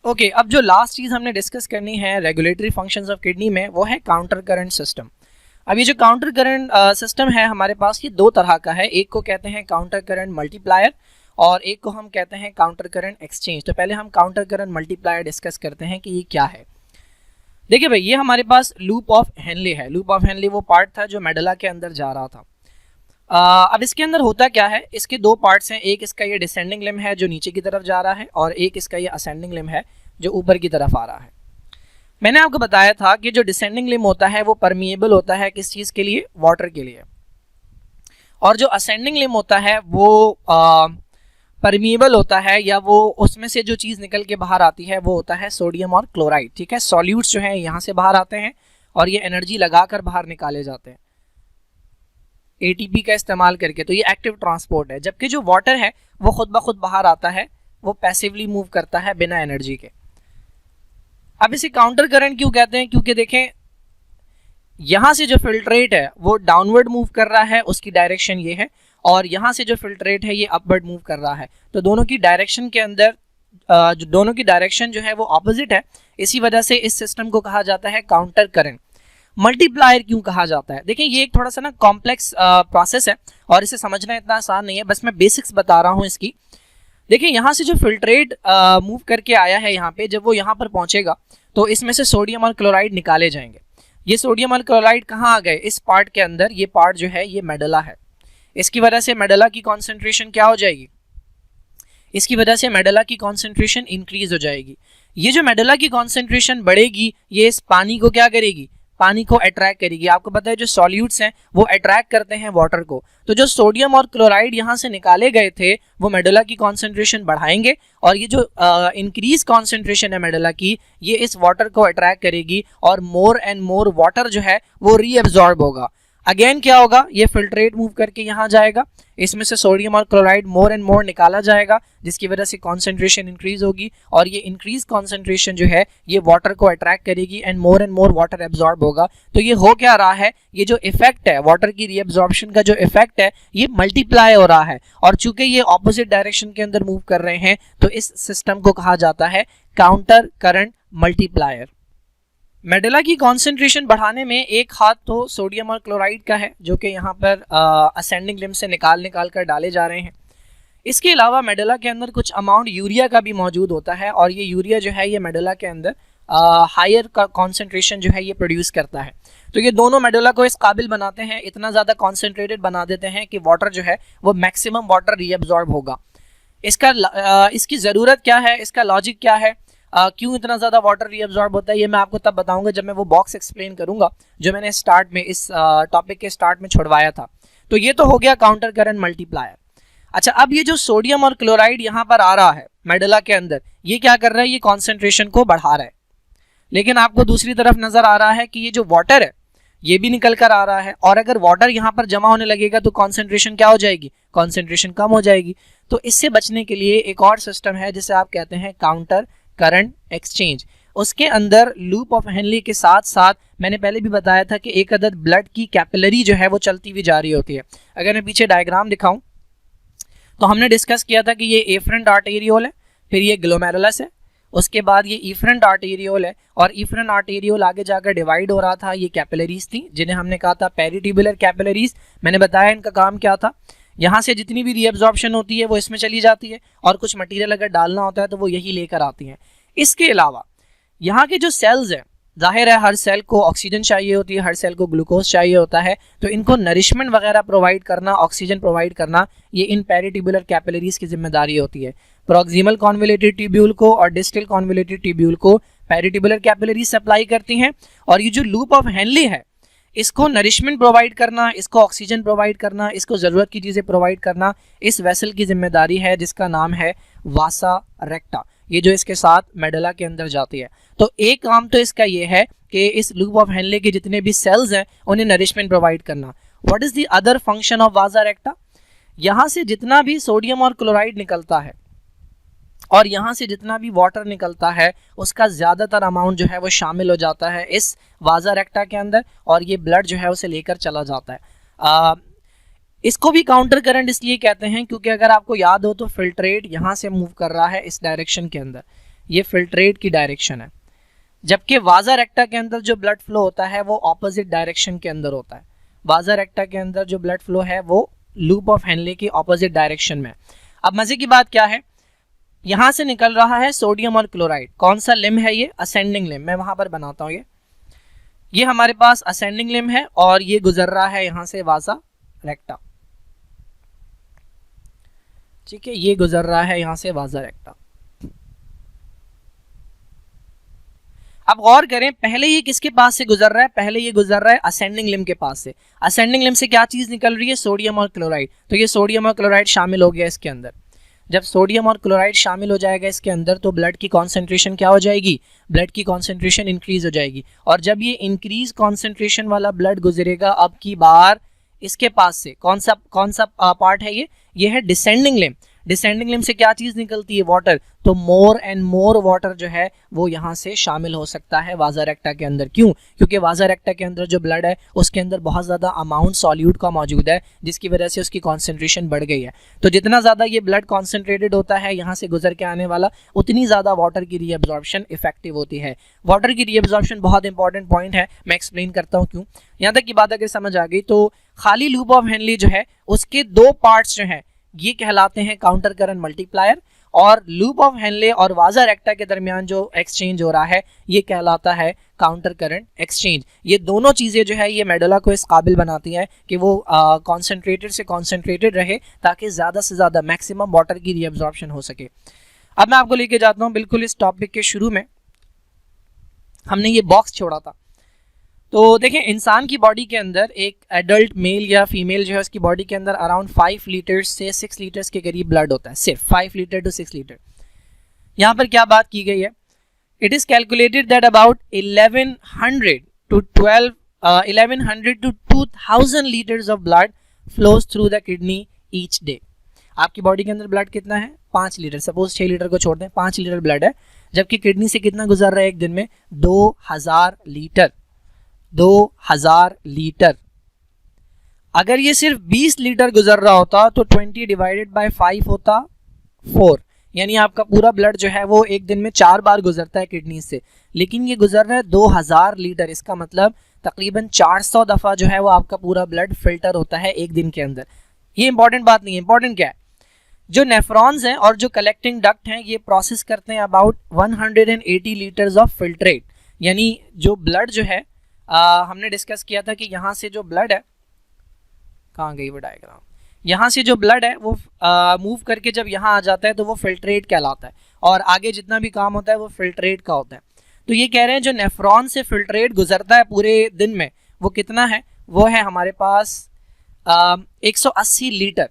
ओके, अब जो लास्ट चीज़ हमने डिस्कस करनी है रेगुलेटरी फंक्शंस ऑफ किडनी में, वो है काउंटर करंट सिस्टम। अब ये जो काउंटर करंट सिस्टम है हमारे पास, ये दो तरह का है। एक को कहते हैं काउंटर करंट मल्टीप्लायर और एक को हम कहते हैं काउंटर करंट एक्सचेंज। तो पहले हम काउंटर करंट मल्टीप्लायर डिस्कस करते हैं कि ये क्या है। देखिए भाई, ये हमारे पास लूप ऑफ हेनले है। लूप ऑफ हेनले वो पार्ट था जो मेडुला के अंदर जा रहा था। अब इसके अंदर होता क्या है, इसके दो पार्ट्स हैं। एक इसका ये डिसेंडिंग लिम्ब है जो नीचे की तरफ जा रहा है, और एक इसका ये असेंडिंग लिम्ब है जो ऊपर की तरफ आ रहा है। मैंने आपको बताया था कि जो डिसेंडिंग लिम्ब होता है वो परमिएबल होता है किस चीज़ के लिए? वाटर के लिए। और जो असेंडिंग लिम्ब होता है वो परमिएबल होता है, या वो उसमें से जो चीज़ निकल के बाहर आती है वो होता है सोडियम और क्लोराइड, ठीक है। सॉल्यूट्स जो हैं यहाँ से बाहर आते हैं और ये एनर्जी लगाकर बाहर निकाले जाते हैं ATP का इस्तेमाल करके। तो ये एक्टिव ट्रांसपोर्ट है, जबकि जो वाटर है वो खुद ब खुद बाहर आता है, वो पैसिवली मूव करता है बिना एनर्जी के। अब इसे काउंटर करंट क्यों कहते हैं? क्योंकि देखें, यहाँ से जो फिल्ट्रेट है वो डाउनवर्ड मूव कर रहा है, उसकी डायरेक्शन ये है, और यहाँ से जो फिल्ट्रेट है ये अपवर्ड मूव कर रहा है। तो दोनों की डायरेक्शन के अंदर दोनों की डायरेक्शन जो है वो ऑपोजिट है। इसी वजह से इस सिस्टम को कहा जाता है काउंटर करंट। मल्टीप्लायर क्यों कहा जाता है? देखिए, ये एक थोड़ा सा ना कॉम्प्लेक्स प्रोसेस है और इसे समझना इतना आसान नहीं है, बस मैं बेसिक्स बता रहा हूँ इसकी। देखिए, यहाँ से जो फिल्ट्रेट मूव करके आया है यहाँ पे, जब वो यहाँ पर पहुँचेगा तो इसमें से सोडियम और क्लोराइड निकाले जाएंगे। ये सोडियम और क्लोराइड कहाँ आ गए? इस पार्ट के अंदर। ये पार्ट जो है ये मेडुला है। इसकी वजह से मेडुला की कॉन्सेंट्रेशन क्या हो जाएगी? इसकी वजह से मेडुला की कॉन्सेंट्रेशन इंक्रीज हो जाएगी। ये जो मेडुला की कॉन्सेंट्रेशन बढ़ेगी ये इस पानी को क्या करेगी, पानी को अट्रैक्ट करेगी। आपको पता है जो सॉल्यूट्स हैं वो अट्रैक्ट करते हैं वाटर को, तो जो सोडियम और क्लोराइड यहाँ से निकाले गए थे वो मेडुला की कॉन्सेंट्रेशन बढ़ाएंगे और ये जो इंक्रीज कॉन्सेंट्रेशन है मेडुला की ये इस वाटर को अट्रैक्ट करेगी और मोर एंड मोर वाटर जो है वो रीअब्जॉर्ब होगा। अगेन क्या होगा, ये फिल्ट्रेट मूव करके यहाँ जाएगा, इसमें से सोडियम और क्लोराइड मोर एंड मोर निकाला जाएगा जिसकी वजह से कॉन्सेंट्रेशन इंक्रीज होगी और ये इंक्रीज कॉन्सेंट्रेशन जो है ये वाटर को अट्रैक्ट करेगी एंड मोर वाटर एब्जॉर्ब होगा। तो ये हो क्या रहा है, ये जो इफेक्ट है वाटर की रीअब्जॉर्प्शन का जो इफेक्ट है ये मल्टीप्लाई हो रहा है और चूंकि ये ऑपोजिट डायरेक्शन के अंदर मूव कर रहे हैं तो इस सिस्टम को कहा जाता है काउंटर करंट मल्टीप्लायर। मेडुला की कॉन्सेंट्रेशन बढ़ाने में एक हाथ तो सोडियम और क्लोराइड का है जो कि यहाँ पर असेंडिंग लिम्ब से निकाल कर डाले जा रहे हैं। इसके अलावा मेडुला के अंदर कुछ अमाउंट यूरिया का भी मौजूद होता है और ये यूरिया जो है ये मेडुला के अंदर हायर का कॉन्सेंट्रेशन जो है ये प्रोड्यूस करता है। तो ये दोनों मेडुला को इस काबिल बनाते हैं, इतना ज़्यादा कॉन्सेंट्रेटेड बना देते हैं कि वाटर जो है वो मैक्सिमम वाटर रीअब्जॉर्ब होगा। इसकी ज़रूरत क्या है, इसका लॉजिक क्या है, क्यों इतना ज़्यादा वाटर रीअब्जॉर्ब होता है, ये मैं आपको तब बताऊंगा जब मैं वो बॉक्स एक्सप्लेन करूंगा जो मैंने स्टार्ट में इस टॉपिक के स्टार्ट में छुड़वाया था। तो ये तो हो गया काउंटर करंट मल्टीप्लायर। अच्छा, अब ये जो सोडियम और क्लोराइड यहाँ पर आ रहा है मेडुला के अंदर ये क्या कर रहा है, ये कॉन्सेंट्रेशन को बढ़ा रहा है। लेकिन आपको दूसरी तरफ नजर आ रहा है कि ये जो वाटर है ये भी निकल कर आ रहा है और अगर वाटर यहाँ पर जमा होने लगेगा तो कॉन्सेंट्रेशन क्या हो जाएगी, कॉन्सेंट्रेशन कम हो जाएगी। तो इससे बचने के लिए एक और सिस्टम है जिसे आप कहते हैं काउंटर करंट एक्सचेंज। उसके अंदर लूप ऑफ हेनली के साथ साथ मैंने पहले भी बताया था कि एक अदद ब्लड की कैपिलरी जो है वो चलती हुई जा रही होती है। अगर मैं पीछे डायग्राम दिखाऊं तो हमने डिस्कस किया था कि ये एफरेंट आर्टेरियोल है, फिर ये ग्लोमेरुलस है, उसके बाद ये इफरेंट आर्टेरियोल है और इफरेंट आर्टेरियोल आगे जाकर डिवाइड हो रहा था। ये कैपिलरीज थी जिन्हें हमने कहा था पेरिट्यूबुलर कैपिलरीज। मैंने बताया इनका काम क्या था, यहाँ से जितनी भी रीअब्जॉर्प्शन होती है वो इसमें चली जाती है और कुछ मटेरियल अगर डालना होता है तो वो यही लेकर आती हैं। इसके अलावा यहाँ के जो सेल्स हैं, जाहिर है हर सेल को ऑक्सीजन चाहिए होती है, हर सेल को ग्लूकोज चाहिए होता है, तो इनको नरिशमेंट वगैरह प्रोवाइड करना, ऑक्सीजन प्रोवाइड करना ये इन पेरिट्यूबुलर कैपिलरीज की जिम्मेदारी होती है। प्रॉक्सिमल कॉन्वोल्यूटेड ट्यूब्यूल को और डिस्टल कॉन्वोल्यूटेड ट्यूब्यूल को पेरिट्यूबुलर कैपिलरीज सप्लाई करती हैं और ये जो लूप ऑफ हेनली है इसको नरिशमेंट प्रोवाइड करना, इसको ऑक्सीजन प्रोवाइड करना, इसको ज़रूरत की चीज़ें प्रोवाइड करना इस वेसल की जिम्मेदारी है जिसका नाम है वासा रेक्टा, ये जो इसके साथ मेडुला के अंदर जाती है। तो एक काम तो इसका ये है कि इस लूप ऑफ हेनले के जितने भी सेल्स हैं उन्हें नरिशमेंट प्रोवाइड करना। What is the other function of वासा रेक्टा, यहाँ से जितना भी सोडियम और क्लोराइड निकलता है और यहाँ से जितना भी वाटर निकलता है उसका ज़्यादातर अमाउंट जो है वो शामिल हो जाता है इस वासा रेक्टा के अंदर और ये ब्लड जो है उसे लेकर चला जाता है। इसको भी काउंटर करंट इसलिए कहते हैं क्योंकि अगर आपको याद हो तो फिल्ट्रेट यहाँ से मूव कर रहा है इस डायरेक्शन के अंदर, ये फिल्ट्रेट की डायरेक्शन है, जबकि वासा रेक्टा के अंदर जो ब्लड फ्लो होता है वो ऑपोजिट डायरेक्शन के अंदर होता है। वासा रेक्टा के अंदर जो ब्लड फ्लो है वो लूप ऑफ हेनले की ऑपोजिट डायरेक्शन में। अब मज़े की बात क्या है, यहाँ से निकल रहा है सोडियम और क्लोराइड, कौन सा लिम्ब है ये, असेंडिंग लिम्ब। मैं वहाँ पर बनाता हूँ, ये हमारे पास असेंडिंग लिम्ब है और ये गुजर रहा है यहाँ से वासा रेक्टा, ठीक है, ये गुजर रहा है यहाँ से वासा रेक्टा। अब गौर करें, पहले ये किसके पास से गुजर रहा है, पहले ये गुजर रहा है असेंडिंग लिम्ब के पास से। असेंडिंग लिम्ब से क्या चीज़ निकल रही है, सोडियम और क्लोराइड। तो ये सोडियम और क्लोराइड शामिल हो गया इसके अंदर। जब सोडियम और क्लोराइड शामिल हो जाएगा इसके अंदर तो ब्लड की कॉन्सेंट्रेशन क्या हो जाएगी, ब्लड की कॉन्सेंट्रेशन इंक्रीज हो जाएगी। और जब ये इंक्रीज कॉन्सेंट्रेशन वाला ब्लड गुजरेगा अब की बार इसके पास से, कौन सा पार्ट है ये है डिसेंडिंग लिम्ब। डिसेंडिंग लिम्ब से क्या चीज़ निकलती है, वाटर। तो मोर एंड मोर वाटर जो है वो यहाँ से शामिल हो सकता है वासा रेक्टा के अंदर। क्यों? क्योंकि वासा रेक्टा के अंदर जो ब्लड है उसके अंदर बहुत ज़्यादा अमाउंट सॉल्यूट का मौजूद है जिसकी वजह से उसकी कॉन्सेंट्रेशन बढ़ गई है। तो जितना ज़्यादा ये ब्लड कॉन्सेंट्रेटेड होता है यहाँ से गुजर के आने वाला, उतनी ज़्यादा वाटर की रीअब्जॉर्प्शन इफेक्टिव होती है। वाटर की रीअब्जॉर्प्शन बहुत इंपॉर्टेंट पॉइंट है, मैं एक्सप्लेन करता हूँ क्यों। यहाँ तक की बात अगर समझ आ गई तो खाली लूप ऑफ हेनली जो है उसके दो पार्ट्स जो हैं ये कहलाते हैं काउंटर करंट मल्टीप्लायर और लूप ऑफ हेनले और वाजा रेक्टा के दरमियान जो एक्सचेंज हो रहा है ये कहलाता है काउंटर करंट एक्सचेंज। ये दोनों चीज़ें जो है ये मेडुला को इस काबिल बनाती हैं कि वो कॉन्सेंट्रेटेड से कॉन्सेंट्रेटेड रहे ताकि ज़्यादा से ज़्यादा मैक्सिमम वाटर की रीअब्जॉर्प्शन हो सके। अब मैं आपको लेके जाता हूँ बिल्कुल इस टॉपिक के शुरू में हमने ये बॉक्स छोड़ा था। तो देखें इंसान की बॉडी के अंदर एक एडल्ट मेल या फीमेल जो है उसकी बॉडी के अंदर अराउंड 5 लीटर्स से 6 लीटर्स के करीब ब्लड होता है, सिर्फ 5 लीटर टू 6 लीटर। यहाँ पर क्या बात की गई है, it is calculated that about 1100 to 2000 litres of blood flows through the kidney each day. आपकी बॉडी के अंदर ब्लड कितना है, 5 लीटर, सपोज 6 लीटर को छोड़ दें, 5 लीटर ब्लड है, जबकि किडनी से कितना गुजर रहा है एक दिन में, 2000 लीटर। 2000 लीटर। अगर ये सिर्फ 20 लीटर गुजर रहा होता तो 20 डिवाइडेड बाय 5 होता 4, यानी आपका पूरा ब्लड जो है वो एक दिन में 4 बार गुजरता है किडनी से, लेकिन ये गुजर रहा है 2000 लीटर। इसका मतलब तकरीबन 400 दफ़ा जो है वो आपका पूरा ब्लड फिल्टर होता है एक दिन के अंदर। ये इंपॉर्टेंट बात नहीं है, इंपॉर्टेंट क्या है, जो नेफ्रॉन्स हैं और जो कलेक्टिंग डक्ट हैं ये प्रोसेस करते हैं अबाउट 180 लीटर्स ऑफ फिल्ट्रेट। यानी जो ब्लड जो है हमने डिस्कस किया था कि यहाँ से जो ब्लड है, कहाँ गई वो डायग्राम, यहाँ से जो ब्लड है वो मूव करके जब यहाँ आ जाता है तो वो फिल्ट्रेट कहलाता है, और आगे जितना भी काम होता है वो फिल्ट्रेट का होता है। तो ये कह रहे हैं जो नेफ्रॉन से फिल्ट्रेट गुजरता है पूरे दिन में वो कितना है, वो है हमारे पास 180 लीटर।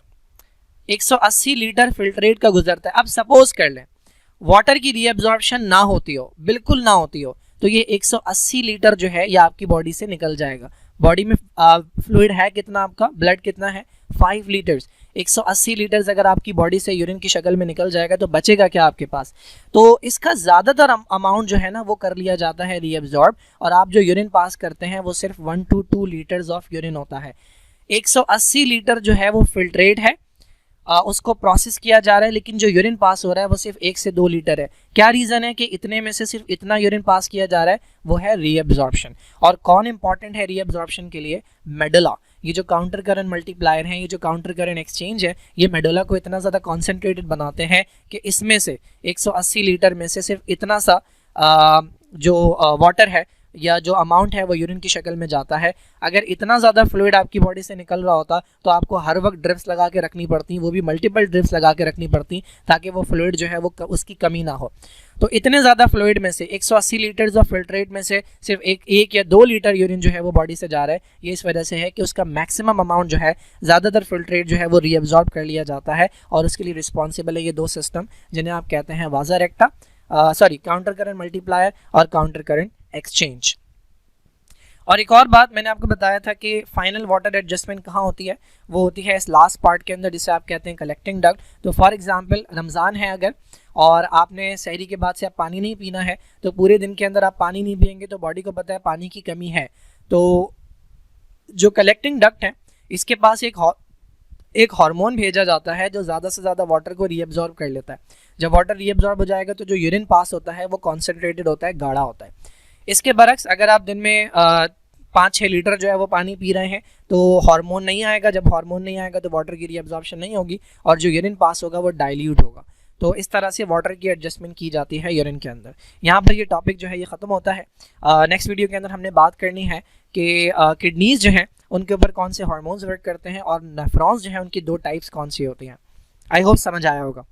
180 लीटर फिल्ट्रेट का गुजरता है। अब सपोज कर लें वाटर की रीअब्जॉर्प्शन ना होती हो, बिल्कुल ना होती हो, तो ये 180 लीटर जो है ये आपकी बॉडी से निकल जाएगा। बॉडी में फ्लूइड है कितना, आपका ब्लड कितना है, 5 लीटर्स। 180 लीटर्स अगर आपकी बॉडी से यूरिन की शक्ल में निकल जाएगा तो बचेगा क्या आपके पास। तो इसका ज़्यादातर अमाउंट जो है ना वो कर लिया जाता है रीअब्जॉर्ब, और आप जो यूरिन पास करते हैं वो सिर्फ 1 to 2 लीटर्स ऑफ यूरिन होता है। 180 लीटर जो है वो फिल्ट्रेट है, उसको प्रोसेस किया जा रहा है, लेकिन जो यूरिन पास हो रहा है वो सिर्फ 1 से 2 लीटर है। क्या रीज़न है कि इतने में से सिर्फ इतना यूरिन पास किया जा रहा है, वो है रीअब्जॉर्प्शन। और कौन इंपॉर्टेंट है रीअब्जॉर्प्शन के लिए, मेडुला। ये जो काउंटर करंट मल्टीप्लायर हैं, ये जो काउंटर करंट एक्सचेंज है, ये मेडुला को इतना ज़्यादा कॉन्सेंट्रेटेड बनाते हैं कि इसमें से 180 लीटर में से सिर्फ इतना सा जो वाटर है या जो अमाउंट है वो यूरिन की शक्ल में जाता है। अगर इतना ज़्यादा फ्लूइड आपकी बॉडी से निकल रहा होता तो आपको हर वक्त ड्रिप्स लगा के रखनी पड़ती, वो भी मल्टीपल ड्रिप्स लगा के रखनी पड़ती, ताकि वो फ्लूइड जो है वो उसकी कमी ना हो। तो इतने ज़्यादा फ्लूइड में से 180 लीटर्स ऑफ फिल्ट्रेट में से सिर्फ एक या 2 लीटर यूरिन जो है वो बॉडी से जा रहा है। ये इस वजह से है कि उसका मैक्सिमम अमाउंट जो है, ज़्यादातर फिल्ट्रेट जो है वो रीअब्जॉर्ब कर लिया जाता है, और उसके लिए रिस्पॉन्सिबल है ये 2 सिस्टम जिन्हें आप कहते हैं वाजा रेक्टा, काउंटर करंट मल्टीप्लायर और काउंटर करंट एक्सचेंज। और एक और बात मैंने आपको बताया था कि फाइनल वाटर एडजस्टमेंट कहाँ होती है, वो होती है इस लास्ट पार्ट के अंदर जिसे आप कहते हैं कलेक्टिंग डक्ट। तो फॉर एग्जांपल रमज़ान है अगर, और आपने सहरी के बाद से आप पानी नहीं पीना है, तो पूरे दिन के अंदर आप पानी नहीं पियेंगे तो बॉडी को पता है पानी की कमी है। तो जो कलेक्टिंग डक्ट है इसके पास एक हार्मोन भेजा जाता है जो ज़्यादा से ज़्यादा वाटर को रीअब्जॉर्ब कर लेता है। जब वाटर रीअब्जॉर्ब हो जाएगा तो जो यूरिन पास होता है वो कॉन्सेंट्रेटेड होता है, गाढ़ा होता है। इसके बरक्स अगर आप दिन में 5-6 लीटर जो है वो पानी पी रहे हैं तो हार्मोन नहीं आएगा। जब हार्मोन नहीं आएगा तो वाटर की रीअब्जॉर्प्शन नहीं होगी और जो यूरिन पास होगा वो डाइल्यूट होगा। तो इस तरह से वाटर की एडजस्टमेंट की जाती है यूरिन के अंदर। यहाँ पर ये टॉपिक जो है ये ख़त्म होता है। नेक्स्ट वीडियो के अंदर हमने बात करनी है कि किडनीज़ जो हैं उनके ऊपर कौन से हार्मोन्स वर्क करते हैं और नेफ्रॉन्स जो हैं उनकी 2 टाइप्स कौन सी होती हैं। आई होप समझ आया होगा।